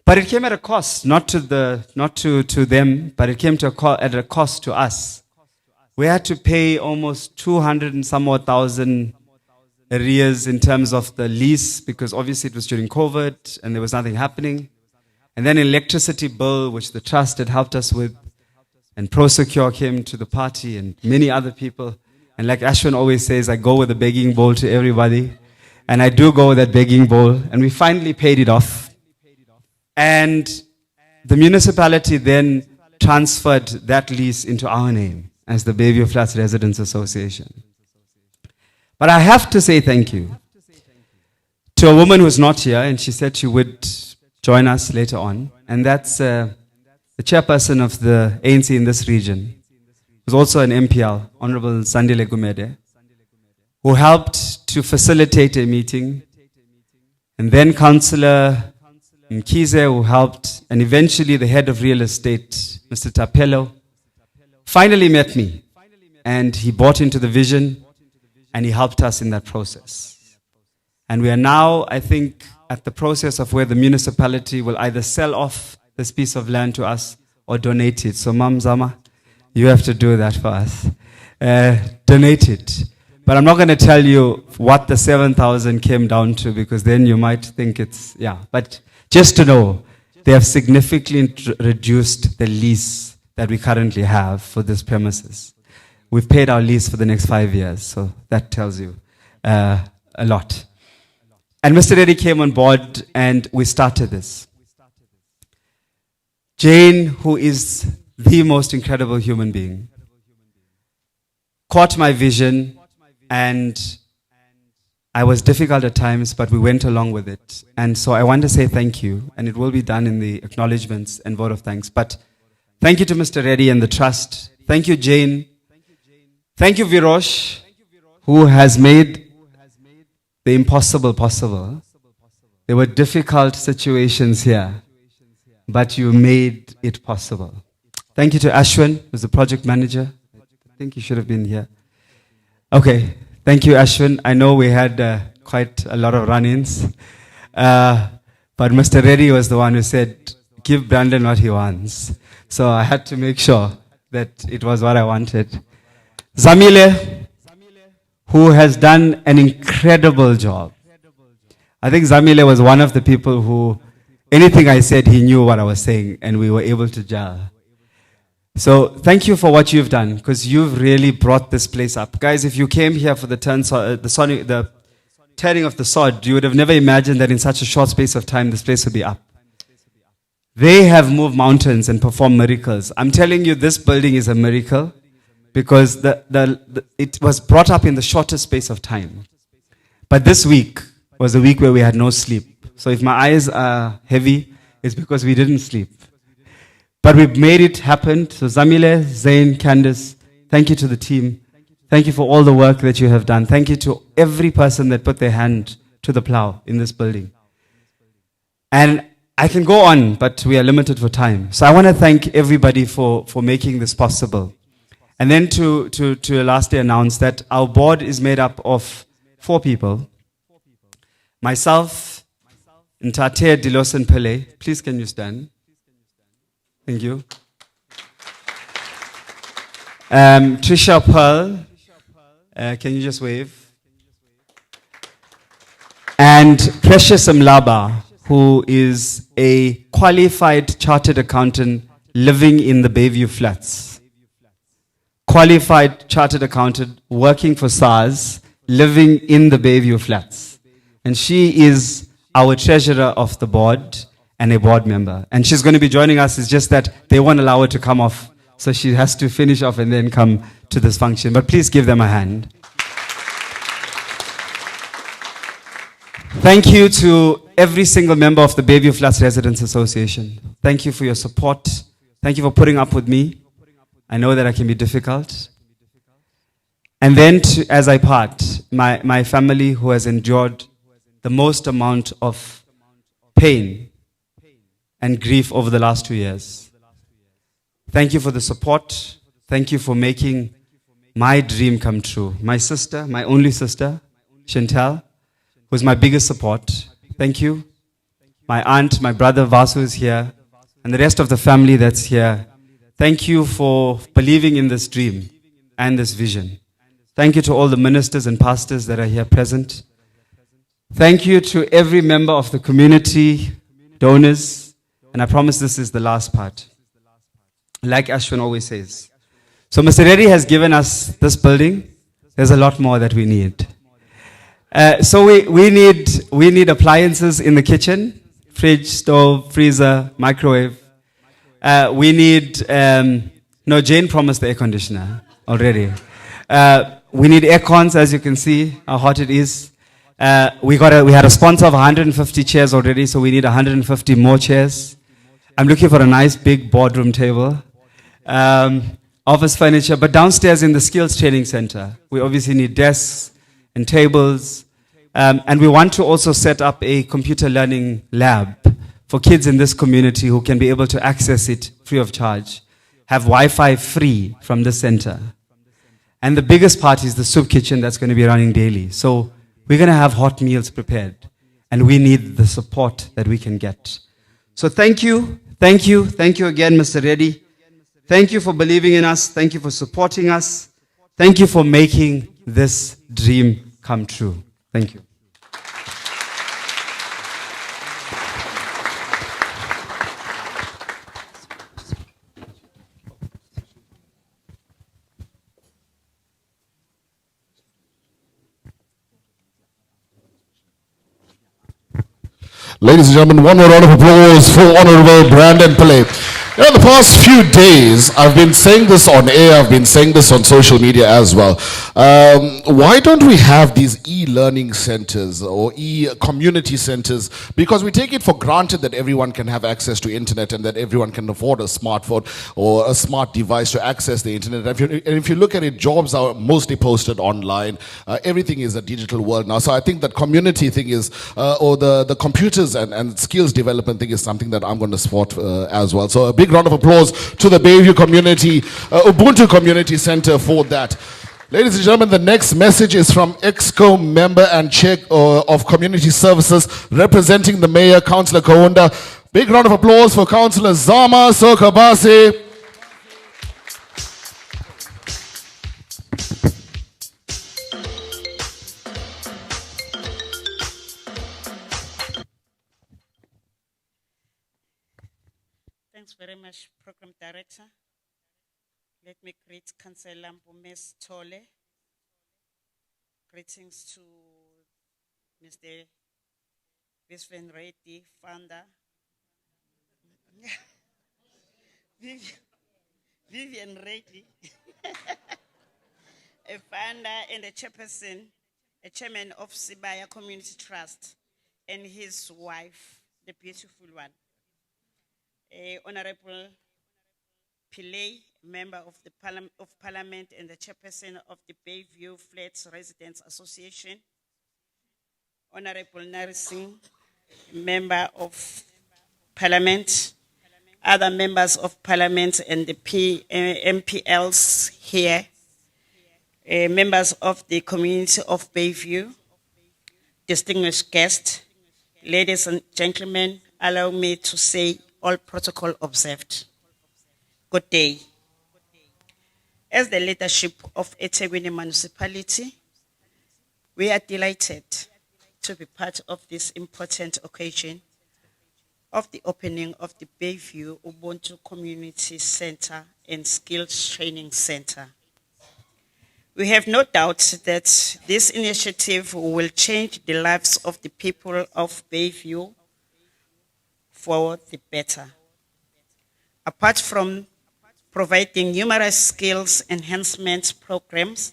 But it came at a cost, not to them, but it came at a cost to us. We had to pay almost 200 and some odd thousand arrears in terms of the lease, because obviously it was during COVID and there was nothing happening. And then electricity bill, which the trust had helped us with, and ProSecure came to the party and many other people. And like Ashwin always says, I go with a begging bowl to everybody. And I do go with that begging bowl. And we finally paid it off. And the municipality then transferred that lease into our name as the Bayview Flats Residents Association. But I have to say thank you to a woman who's not here, and she said she would join us later on. And that's the chairperson of the ANC in this region, who's also an MPL, Honorable Sandile Gumede, who helped to facilitate a meeting. And then Councillor Mkize, who helped, and eventually the head of real estate, Mr. Tapelo, finally met me. And he bought into the vision, and he helped us in that process. And we are now, I think, at the process of where the municipality will either sell off this piece of land to us or donate it. So, Mam Zama, you have to do that for us. Donate it. But I'm not going to tell you what the 7,000 came down to, because then you might think it's, yeah. But just to know, they have significantly reduced the lease that we currently have for this premises. We've paid our lease for the next 5 years, so that tells you a lot. And Mr. Reddy came on board and we started this. Jane, who is the most incredible human being, caught my vision, and I was difficult at times, but we went along with it. And so I want to say thank you, and it will be done in the acknowledgments and vote of thanks. But thank you to Mr. Reddy and the trust. Thank you, Jane. Thank you, Virosh, who has made the impossible possible. There were difficult situations here, but you made it possible. Thank you to Ashwin, who's the project manager. I think he should have been here. Okay, thank you, Ashwin. I know we had quite a lot of run-ins, but Mr. Reddy was the one who said, give Brandon what he wants. So I had to make sure that it was what I wanted. Zamile, who has done an incredible job. I think Zamile was one of the people who, anything I said, he knew what I was saying, and we were able to gel. So thank you for what you've done, because you've really brought this place up. Guys, if you came here for the turning of the sod, you would have never imagined that in such a short space of time, this place would be up. They have moved mountains and performed miracles. I'm telling you, this building is a miracle, because it was brought up in the shortest space of time. But this week was a week where we had no sleep. So if my eyes are heavy, it's because we didn't sleep. But we've made it happen. So Zamile, Zain, Candice, thank you to the team. Thank you for all the work that you have done. Thank you to every person that put their hand to the plow in this building. And I can go on, but we are limited for time. So I want to thank everybody for making this possible. And then to lastly announce that our board is made up of 4 people. Myself, Ntate Dilosen Pele. Please can you stand? Thank you. Trisha Pearl. Can you just wave? And Precious Mlaba, who is a qualified chartered accountant living in the Bayview flats. Qualified chartered accountant working for SARS, living in the Bayview flats. And she is our treasurer of the board and a board member. And she's going to be joining us. It's just that they won't allow her to come off. So she has to finish off and then come to this function. But please give them a hand. Thank you to every single member of the Bayview Flats Residents Association. Thank you for your support. Thank you for putting up with me. I know that I can be difficult. And then as I part, my family who has endured the most amount of pain and grief over the last 2 years. Thank you for the support. Thank you for making my dream come true. My sister, my only sister, Chantal, who's my biggest support. Thank you. My aunt, my brother Vasu is here, and the rest of the family that's here. Thank you for believing in this dream and this vision. Thank you to all the ministers and pastors that are here present. Thank you to every member of the community, donors, and I promise this is the last part. Like Ashwin always says. So Mr. Reddy has given us this building. There's a lot more that we need. So we need appliances in the kitchen, fridge, stove, freezer, microwave. We need, no, Jane promised the air conditioner already. We need air cons, as you can see how hot it is. We had a sponsor of 150 chairs already, so we need 150 more chairs. I'm looking for a nice big boardroom table. Office furniture, but downstairs in the skills training center, we obviously need desks and tables. And we want to also set up a computer learning lab for kids in this community who can be able to access it free of charge, have Wi-Fi free from the center. And the biggest part is the soup kitchen that's going to be running daily. So we're going to have hot meals prepared, and we need the support that we can get. So thank you again, Mr. Reddy. Thank you for believing in us. Thank you for supporting us. Thank you for making this dream come true. Thank you. Ladies and gentlemen, one more round of applause for Honorable Brandon Pillay. You know, the past few days, I've been saying this on air, I've been saying this on social media as well. Why don't we have these e-learning centers or e-community centers? Because we take it for granted that everyone can have access to internet and that everyone can afford a smartphone or a smart device to access the internet. And if you look at it, jobs are mostly posted online. Everything is a digital world now. So I think that community thing is, or the computers and skills development thing is something that I'm going to support as well. So a big round of applause to the Bayview Community, Ubuntu Community Center for that. Ladies and gentlemen, the next message is from EXCO member and chair of Community Services, representing the Mayor, Councillor Kaunda. Big round of applause for Councillor Zama Sokabase. Thanks very much, Program Director. Let me greet Councillor Mpumes Tole. Greetings to Mr. Vivian Reddy, founder. Vivian Reddy, a founder and a chairperson, a chairman of Sibaya Community Trust, and his wife, the beautiful one. Honorable Pillay, member of the Parliament and the chairperson of the Bayview Flats Residents Association. Honorable Narising, Member of Parliament, other members of Parliament and the MPLs here, members of the community of Bayview, distinguished guests, ladies and gentlemen, allow me to say all protocol observed. Good day. As the leadership of eThekwini Municipality, we are delighted to be part of this important occasion of the opening of the Bayview Ubuntu Community Center and Skills Training Center. We have no doubt that this initiative will change the lives of the people of Bayview for the better. Apart from providing numerous skills enhancement programs,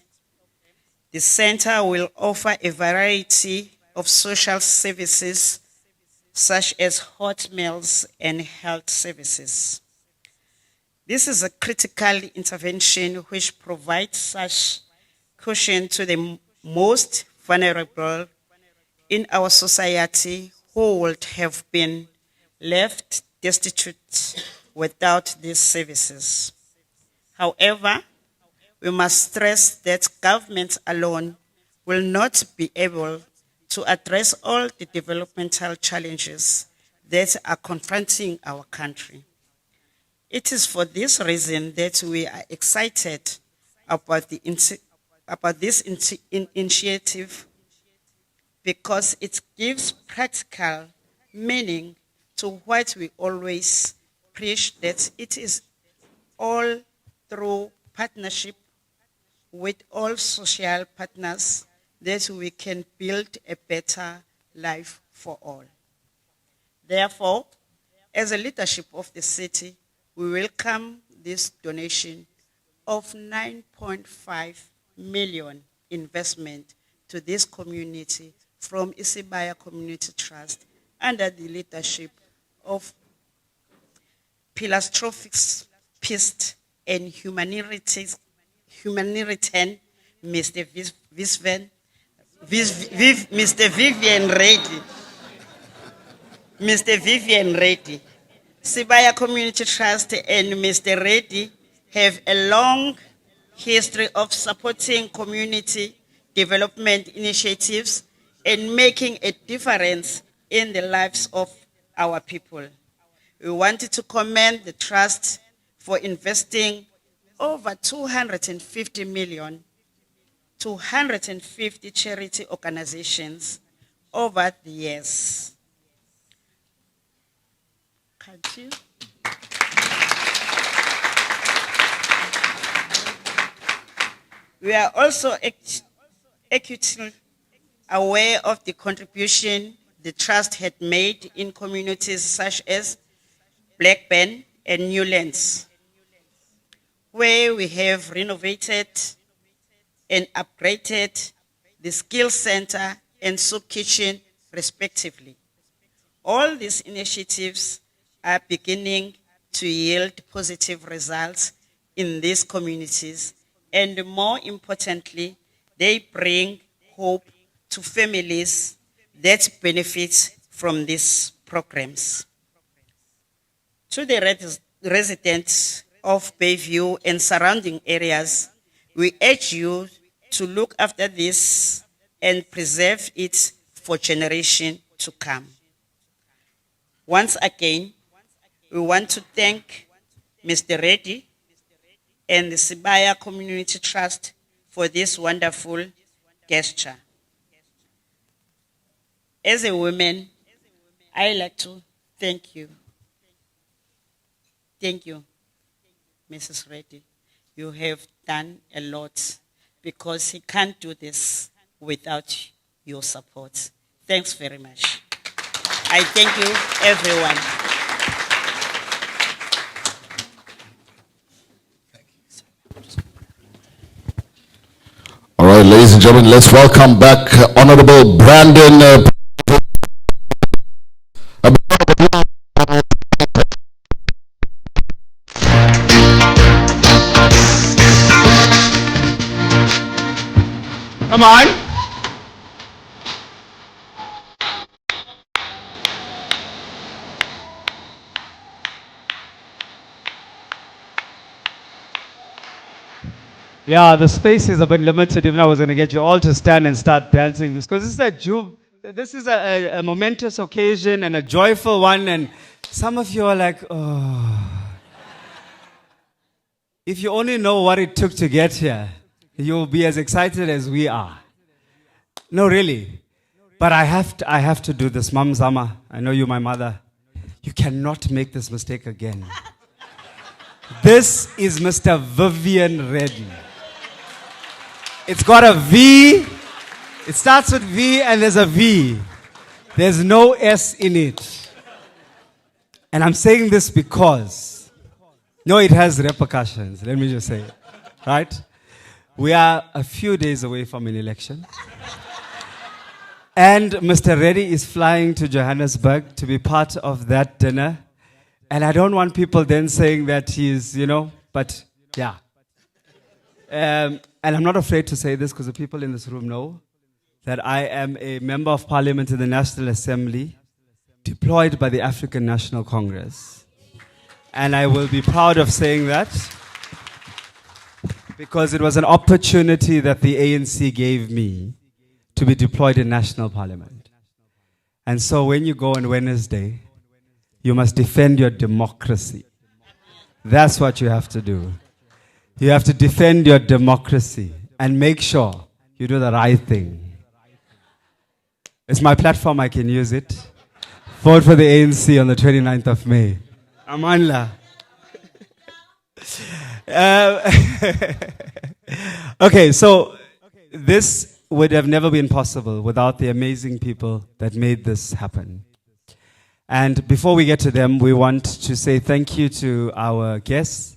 the center will offer a variety of social services such as hot meals and health services. This is a critical intervention which provides such cushion to the most vulnerable in our society who would have been left destitute without these services. However, we must stress that government alone will not be able to address all the developmental challenges that are confronting our country. It is for this reason that we are excited about this initiative, because it gives practical meaning to what we always preach, that it is all through partnership with all social partners that we can build a better life for all. Therefore, as a leadership of the city, we welcome this donation of 9.5 million investment to this community from Isibaya Community Trust under the leadership of philanthropist and humanitarian Mr. Vivian Reddy. Mr. Vivian Reddy. Sibaya Community Trust and Mr. Reddy have a long history of supporting community development initiatives and making a difference in the lives of our people. We wanted to commend the trust for investing over 250 million to 150 charity organizations over the years. Can't you? We are also acutely aware of the contribution the trust had made in communities such as Blackburn and Newlands, where we have renovated and upgraded the Skills Center and Soup Kitchen, respectively. All these initiatives are beginning to yield positive results in these communities, and more importantly, they bring hope to families that benefit from these programs. To the residents of Bayview and surrounding areas, we urge you to look after this and preserve it for generations to come. Once again, we want to thank Mr. Reddy and the Sibaya Community Trust for this wonderful gesture. As a woman, I like to thank you. Thank you, Mrs. Reddy. You have done a lot, because he can't do this without your support. Thanks very much. I thank you, everyone. All right, ladies and gentlemen, let's welcome back Honorable Brandon. Come on. Yeah, the space is a bit limited. Even I was going to get you all to stand and start dancing because this is a momentous occasion and a joyful one. And some of you are like, oh. If you only know what it took to get here, you'll be as excited as we are. No, really. But I have to do this. Mom Zama, I know you're my mother. You cannot make this mistake again. This is Mr. Vivian Reddy. It's got a V. It starts with V and there's a V. There's no S in it. And I'm saying this because, no, it has repercussions. Let me just say it. Right? We are a few days away from an election. And Mr. Reddy is flying to Johannesburg to be part of that dinner. And I don't want people then saying that he's, but yeah. And I'm not afraid to say this because the people in this room know that I am a member of parliament in the National Assembly deployed by the African National Congress. And I will be proud of saying that because it was an opportunity that the ANC gave me to be deployed in national parliament. And so when you go on Wednesday, you must defend your democracy. That's what you have to do. You have to defend your democracy and make sure you do the right thing. It's my platform, I can use it. Vote for the ANC on the 29th of May. Amanla. Okay, so this would have never been possible without the amazing people that made this happen. And before we get to them, we want to say thank you to our guests.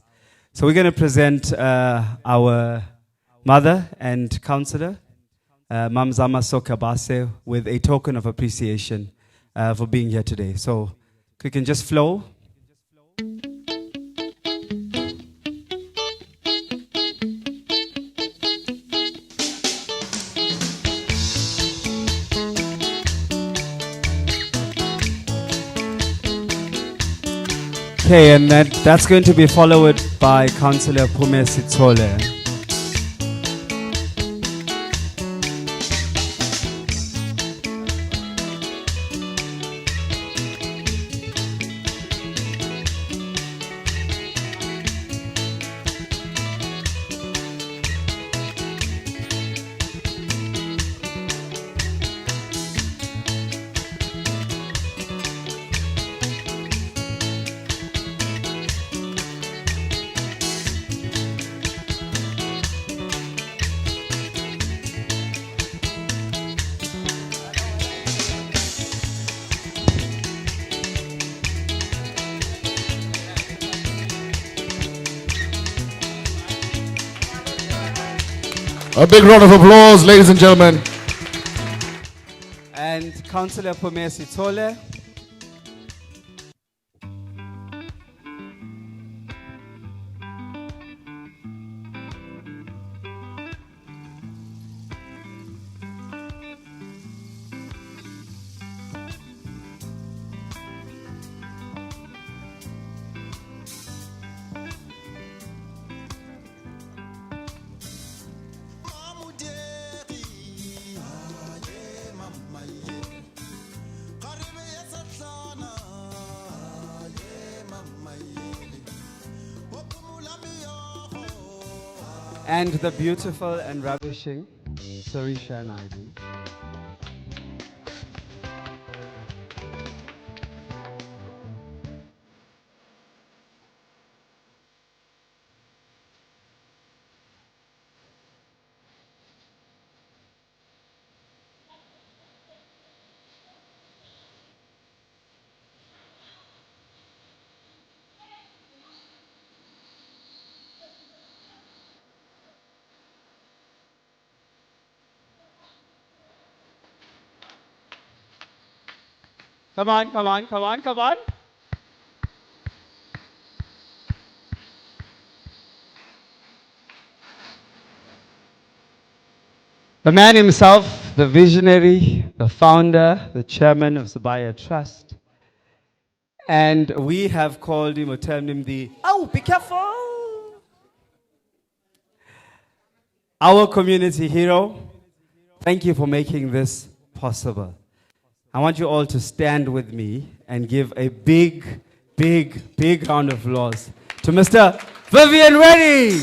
So we're going to present our mother and counselor, Mam Zama Sokabase, with a token of appreciation for being here today. So we can just flow. Okay, and that's going to be followed by Councillor Pume Sitsole. A big round of applause, ladies and gentlemen. And Councillor Pume Sitsole. And the beautiful and ravishing Sarisha Naidu. Come on, come on, come on, come on. The man himself, the visionary, the founder, the chairman of Zabaya Trust. And we have called him or termed him the, oh, be careful. our community hero, thank you for making this possible. I want you all to stand with me and give a big, big, big round of applause to Mr. Vivian Reddy.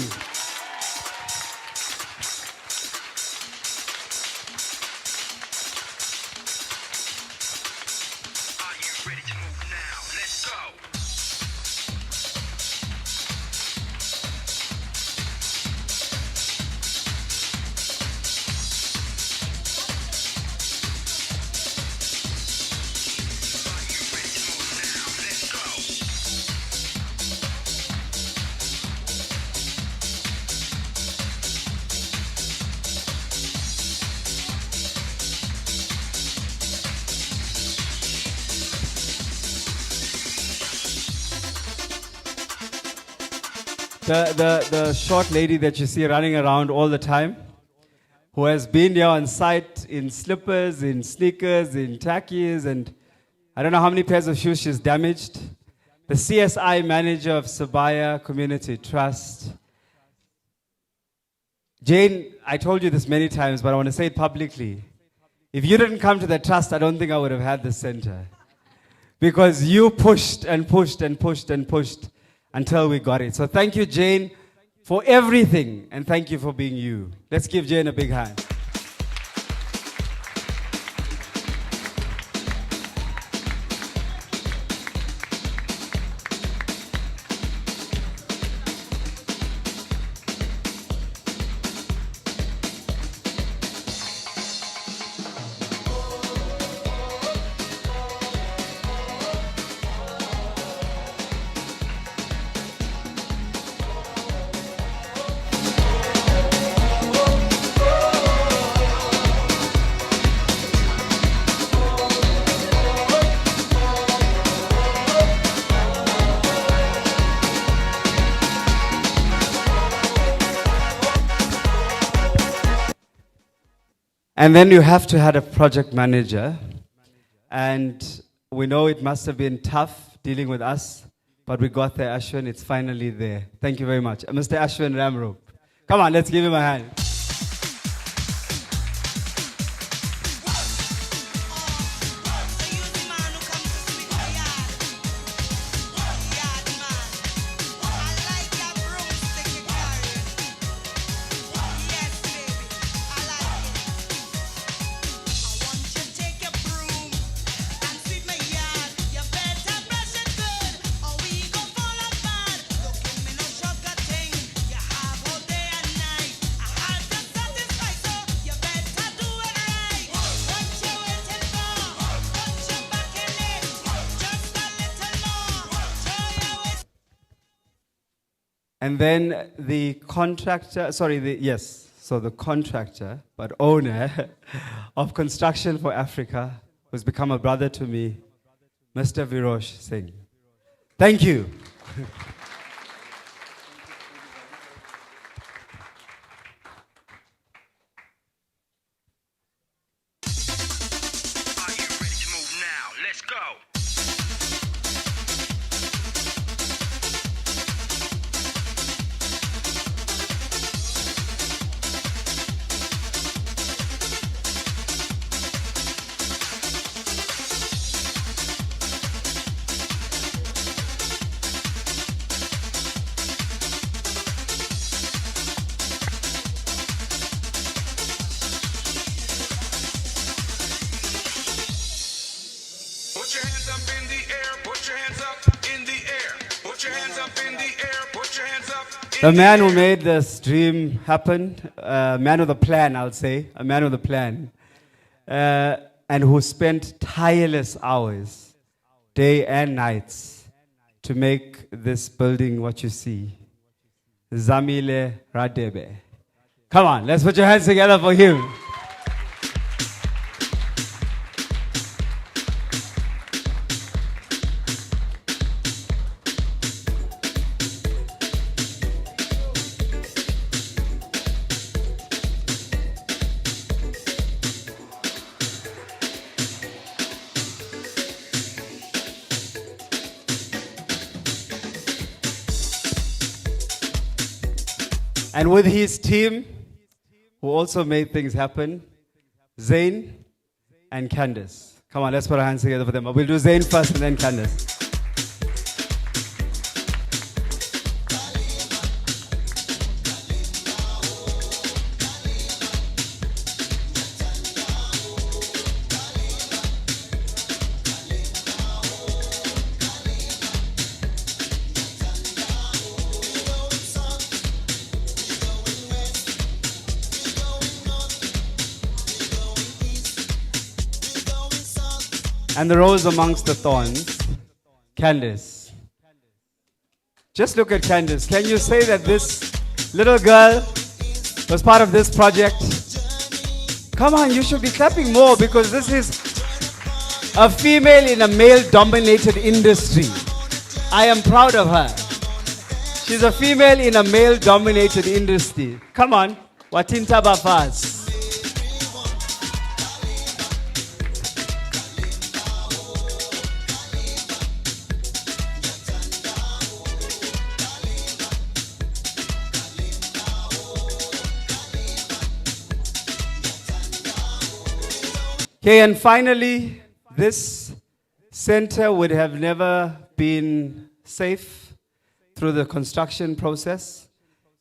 The short lady that you see running around all the time, who has been here on site in slippers, in sneakers, in tackies, and I don't know how many pairs of shoes she's damaged. The CSI manager of Sabaya Community Trust. Jane, I told you this many times, but I want to say it publicly. If you didn't come to the trust, I don't think I would have had this center. Because you pushed and pushed and pushed and pushed until we got it. So thank you, Jane, for everything, and thank you for being you. Let's give Jane a big hand. And then you have to have a project manager. And we know it must have been tough dealing with us, but we got there, Ashwin. It's finally there. Thank you very much. Mr. Ashwin Ramroop. Come on, let's give him a hand. And then the contractor, the contractor, but owner of Construction for Africa, who's become a brother to me, Mr. Virosh Singh. Thank you. The man who made this dream happen, a man with a plan, I'll say, a man with a plan, and who spent tireless hours, day and nights, to make this building what you see. Zamile Radebe. Come on, let's put your hands together for him. And with his team, who also made things happen, Zain and Candace. Come on, let's put our hands together for them. We'll do Zain first and then Candace. And the rose amongst the thorns, Candace. Just look at Candace. Can you say that this little girl was part of this project? Come on, you should be clapping more because this is a female in a male-dominated industry. I am proud of her. She's a female in a male-dominated industry. Come on, Watinta Bafaz. Okay, and finally, this center would have never been safe through the construction process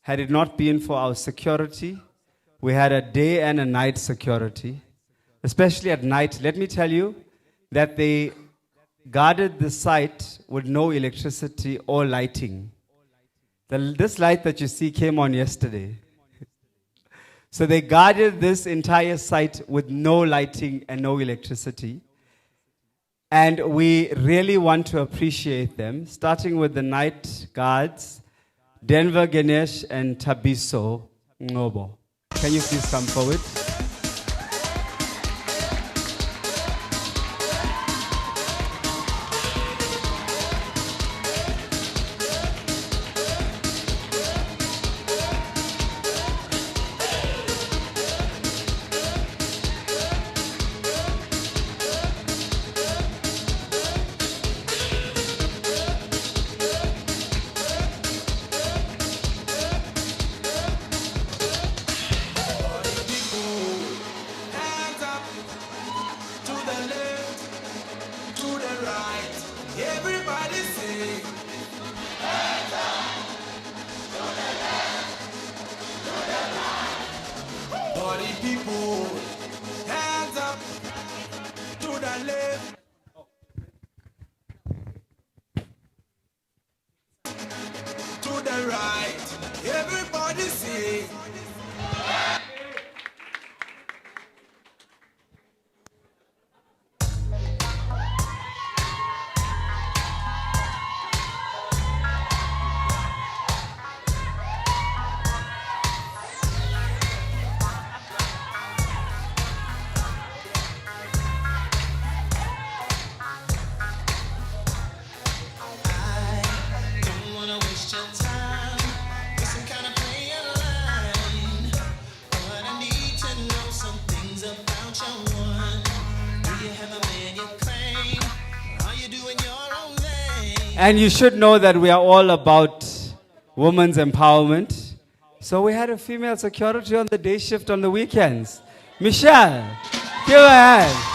had it not been for our security. We had a day and a night security, especially at night. Let me tell you that they guarded the site with no electricity or lighting. This light that you see came on yesterday. So they guarded this entire site with no lighting and no electricity. And we really want to appreciate them, starting with the night guards, Denver Ganesh and Tabiso Ngobo. Can you please come forward? And you should know that we are all about women's empowerment. So we had a female security on the day shift on the weekends. Michelle, give her a hand.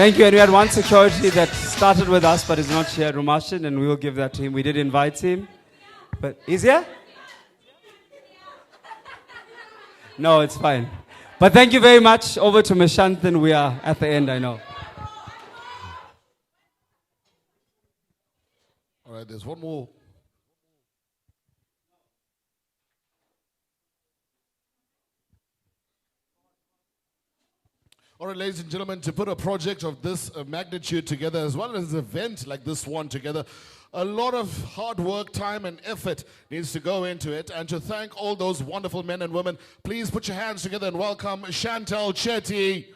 Thank you. And we had one security that started with us but is not here, Rumashin, and we will give that to him. We did invite him. But he's here? No, it's fine. But thank you very much. Over to Meshanthan. We are at the end, I know. All right, there's one more. All right, ladies and gentlemen, to put a project of this magnitude together, as well as an event like this one together, a lot of hard work, time, and effort needs to go into it. And to thank all those wonderful men and women, please put your hands together and welcome Chantal Chetty.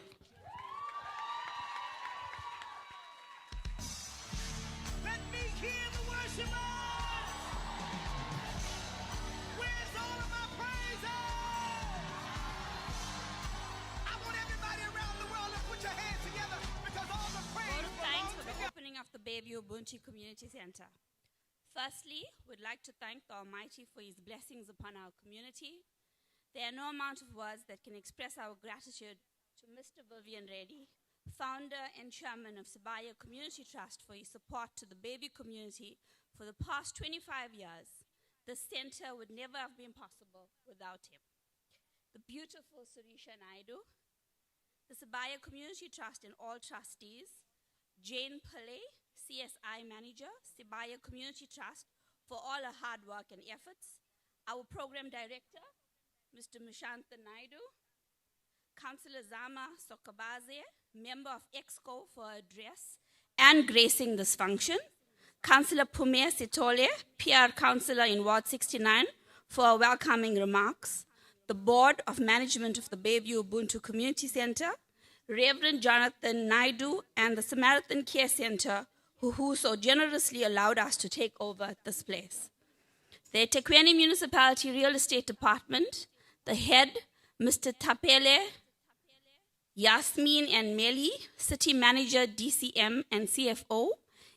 the Bayview Ubuntu Community Center. Firstly, we'd like to thank the Almighty for His blessings upon our community. There are no amount of words that can express our gratitude to Mr. Vivian Reddy, founder and chairman of Sibaya Community Trust, for his support to the Bayview community for the past 25 years. The center would never have been possible without him. The beautiful Surisha Naidu, the Sibaya Community Trust and all trustees, Jane Pillay, CSI Manager, Sibaya Community Trust, for all her hard work and efforts, our Program Director, Mr. Mushantha Naidu, Councillor Zama Sokabaze, member of EXCO, for her address and gracing this function, Councillor Pume Sitole, PR Councillor in Ward 69, for her welcoming remarks, the Board of Management of the Bayview Ubuntu Community Center, Reverend Jonathan Naidu, and the Samaritan Care Center, who so generously allowed us to take over this place. The eThekwini Municipality Real Estate Department, the head, Mr. Tapele, Yasmin and Meli, City Manager, DCM and CFO,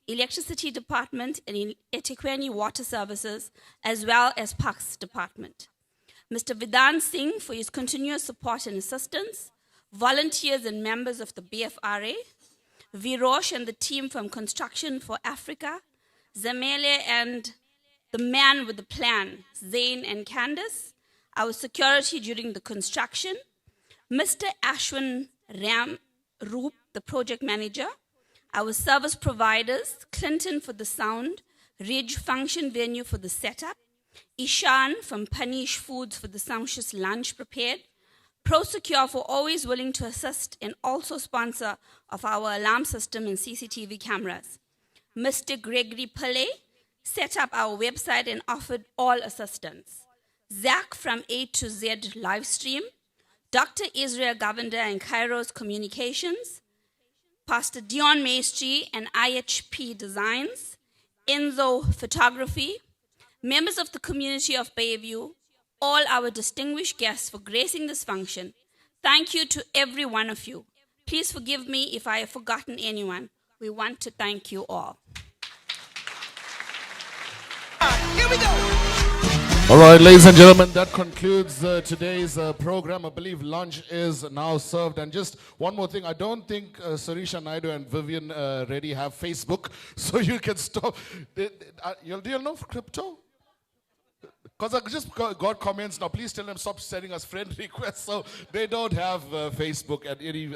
Electricity Department, and eThekwini Water Services, as well as Parks Department. Mr. Vidhan Singh for his continuous support and assistance, volunteers and members of the BFRA, Virosh and the team from Construction for Africa, Zamele and the man with the plan, Zain and Candace, our security during the construction, Mr. Ashwin Ram Roop, the project manager, our service providers, Clinton for the sound, Ridge Function Venue for the setup, Ishan from Panish Foods for the sumptuous lunch prepared, ProSecure for always willing to assist and also sponsor of our alarm system and CCTV cameras. Mr. Gregory Pillay set up our website and offered all assistance. Zach from A to Z live stream, Dr. Israel Govender and Kairos Communications, Pastor Dion Maestri and IHP Designs, Enzo Photography, members of the community of Bayview, all our distinguished guests for gracing this function. Thank you to every one of you. Please forgive me if I have forgotten anyone. We want to thank you all. Here we go. All right, ladies and gentlemen, that concludes today's program. I believe lunch is now served. And just one more thing, I don't think Surisha Naidu and Vivian Reddy have Facebook, so you can stop. Do you know crypto? Because I just got comments now. Please tell them stop sending us friend requests. So they don't have Facebook and any.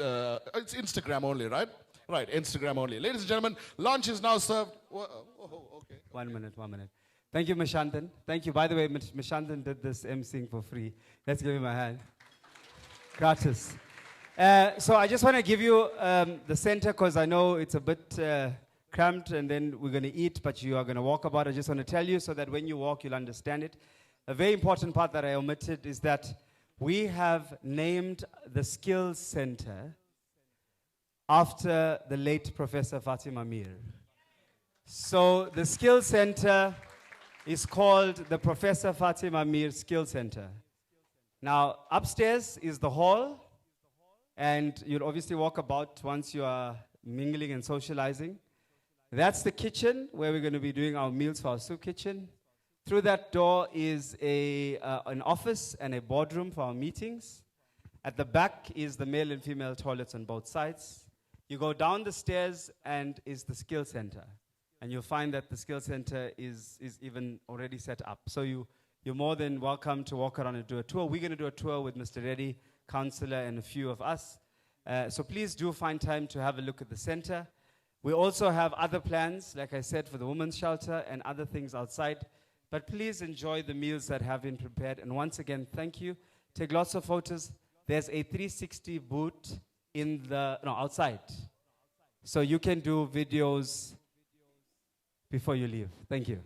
It's Instagram only, right? Right, Instagram only. Ladies and gentlemen, lunch is now served. Okay. 1 minute. Thank you, Mishantan. Thank you. By the way, Mishantan did this emceeing for free. Let's give him a hand. Gratis. So I just want to give you the center because I know it's a bit cramped and then we're going to eat, but you are going to walk about. I just want to tell you so that when you walk, you'll understand it. A very important part that I omitted is that we have named the Skills Center after the late Professor Fatima Mir. So the Skills Center is called the Professor Fatima Mir Skills Center. Now, upstairs is the hall, and you'll obviously walk about once you are mingling and socializing. That's the kitchen where we're going to be doing our meals for our soup kitchen. Through that door is an office and a boardroom for our meetings. At the back is the male and female toilets on both sides. You go down the stairs and is the skill center. And you'll find that the skill center is even already set up. So you're more than welcome to walk around and do a tour. We're going to do a tour with Mr. Reddy, Councillor, and a few of us. So please do find time to have a look at the center. We also have other plans, like I said, for the women's shelter and other things outside. But please enjoy the meals that have been prepared. And once again, thank you. Take lots of photos. There's a 360 booth outside. So you can do videos before you leave. Thank you.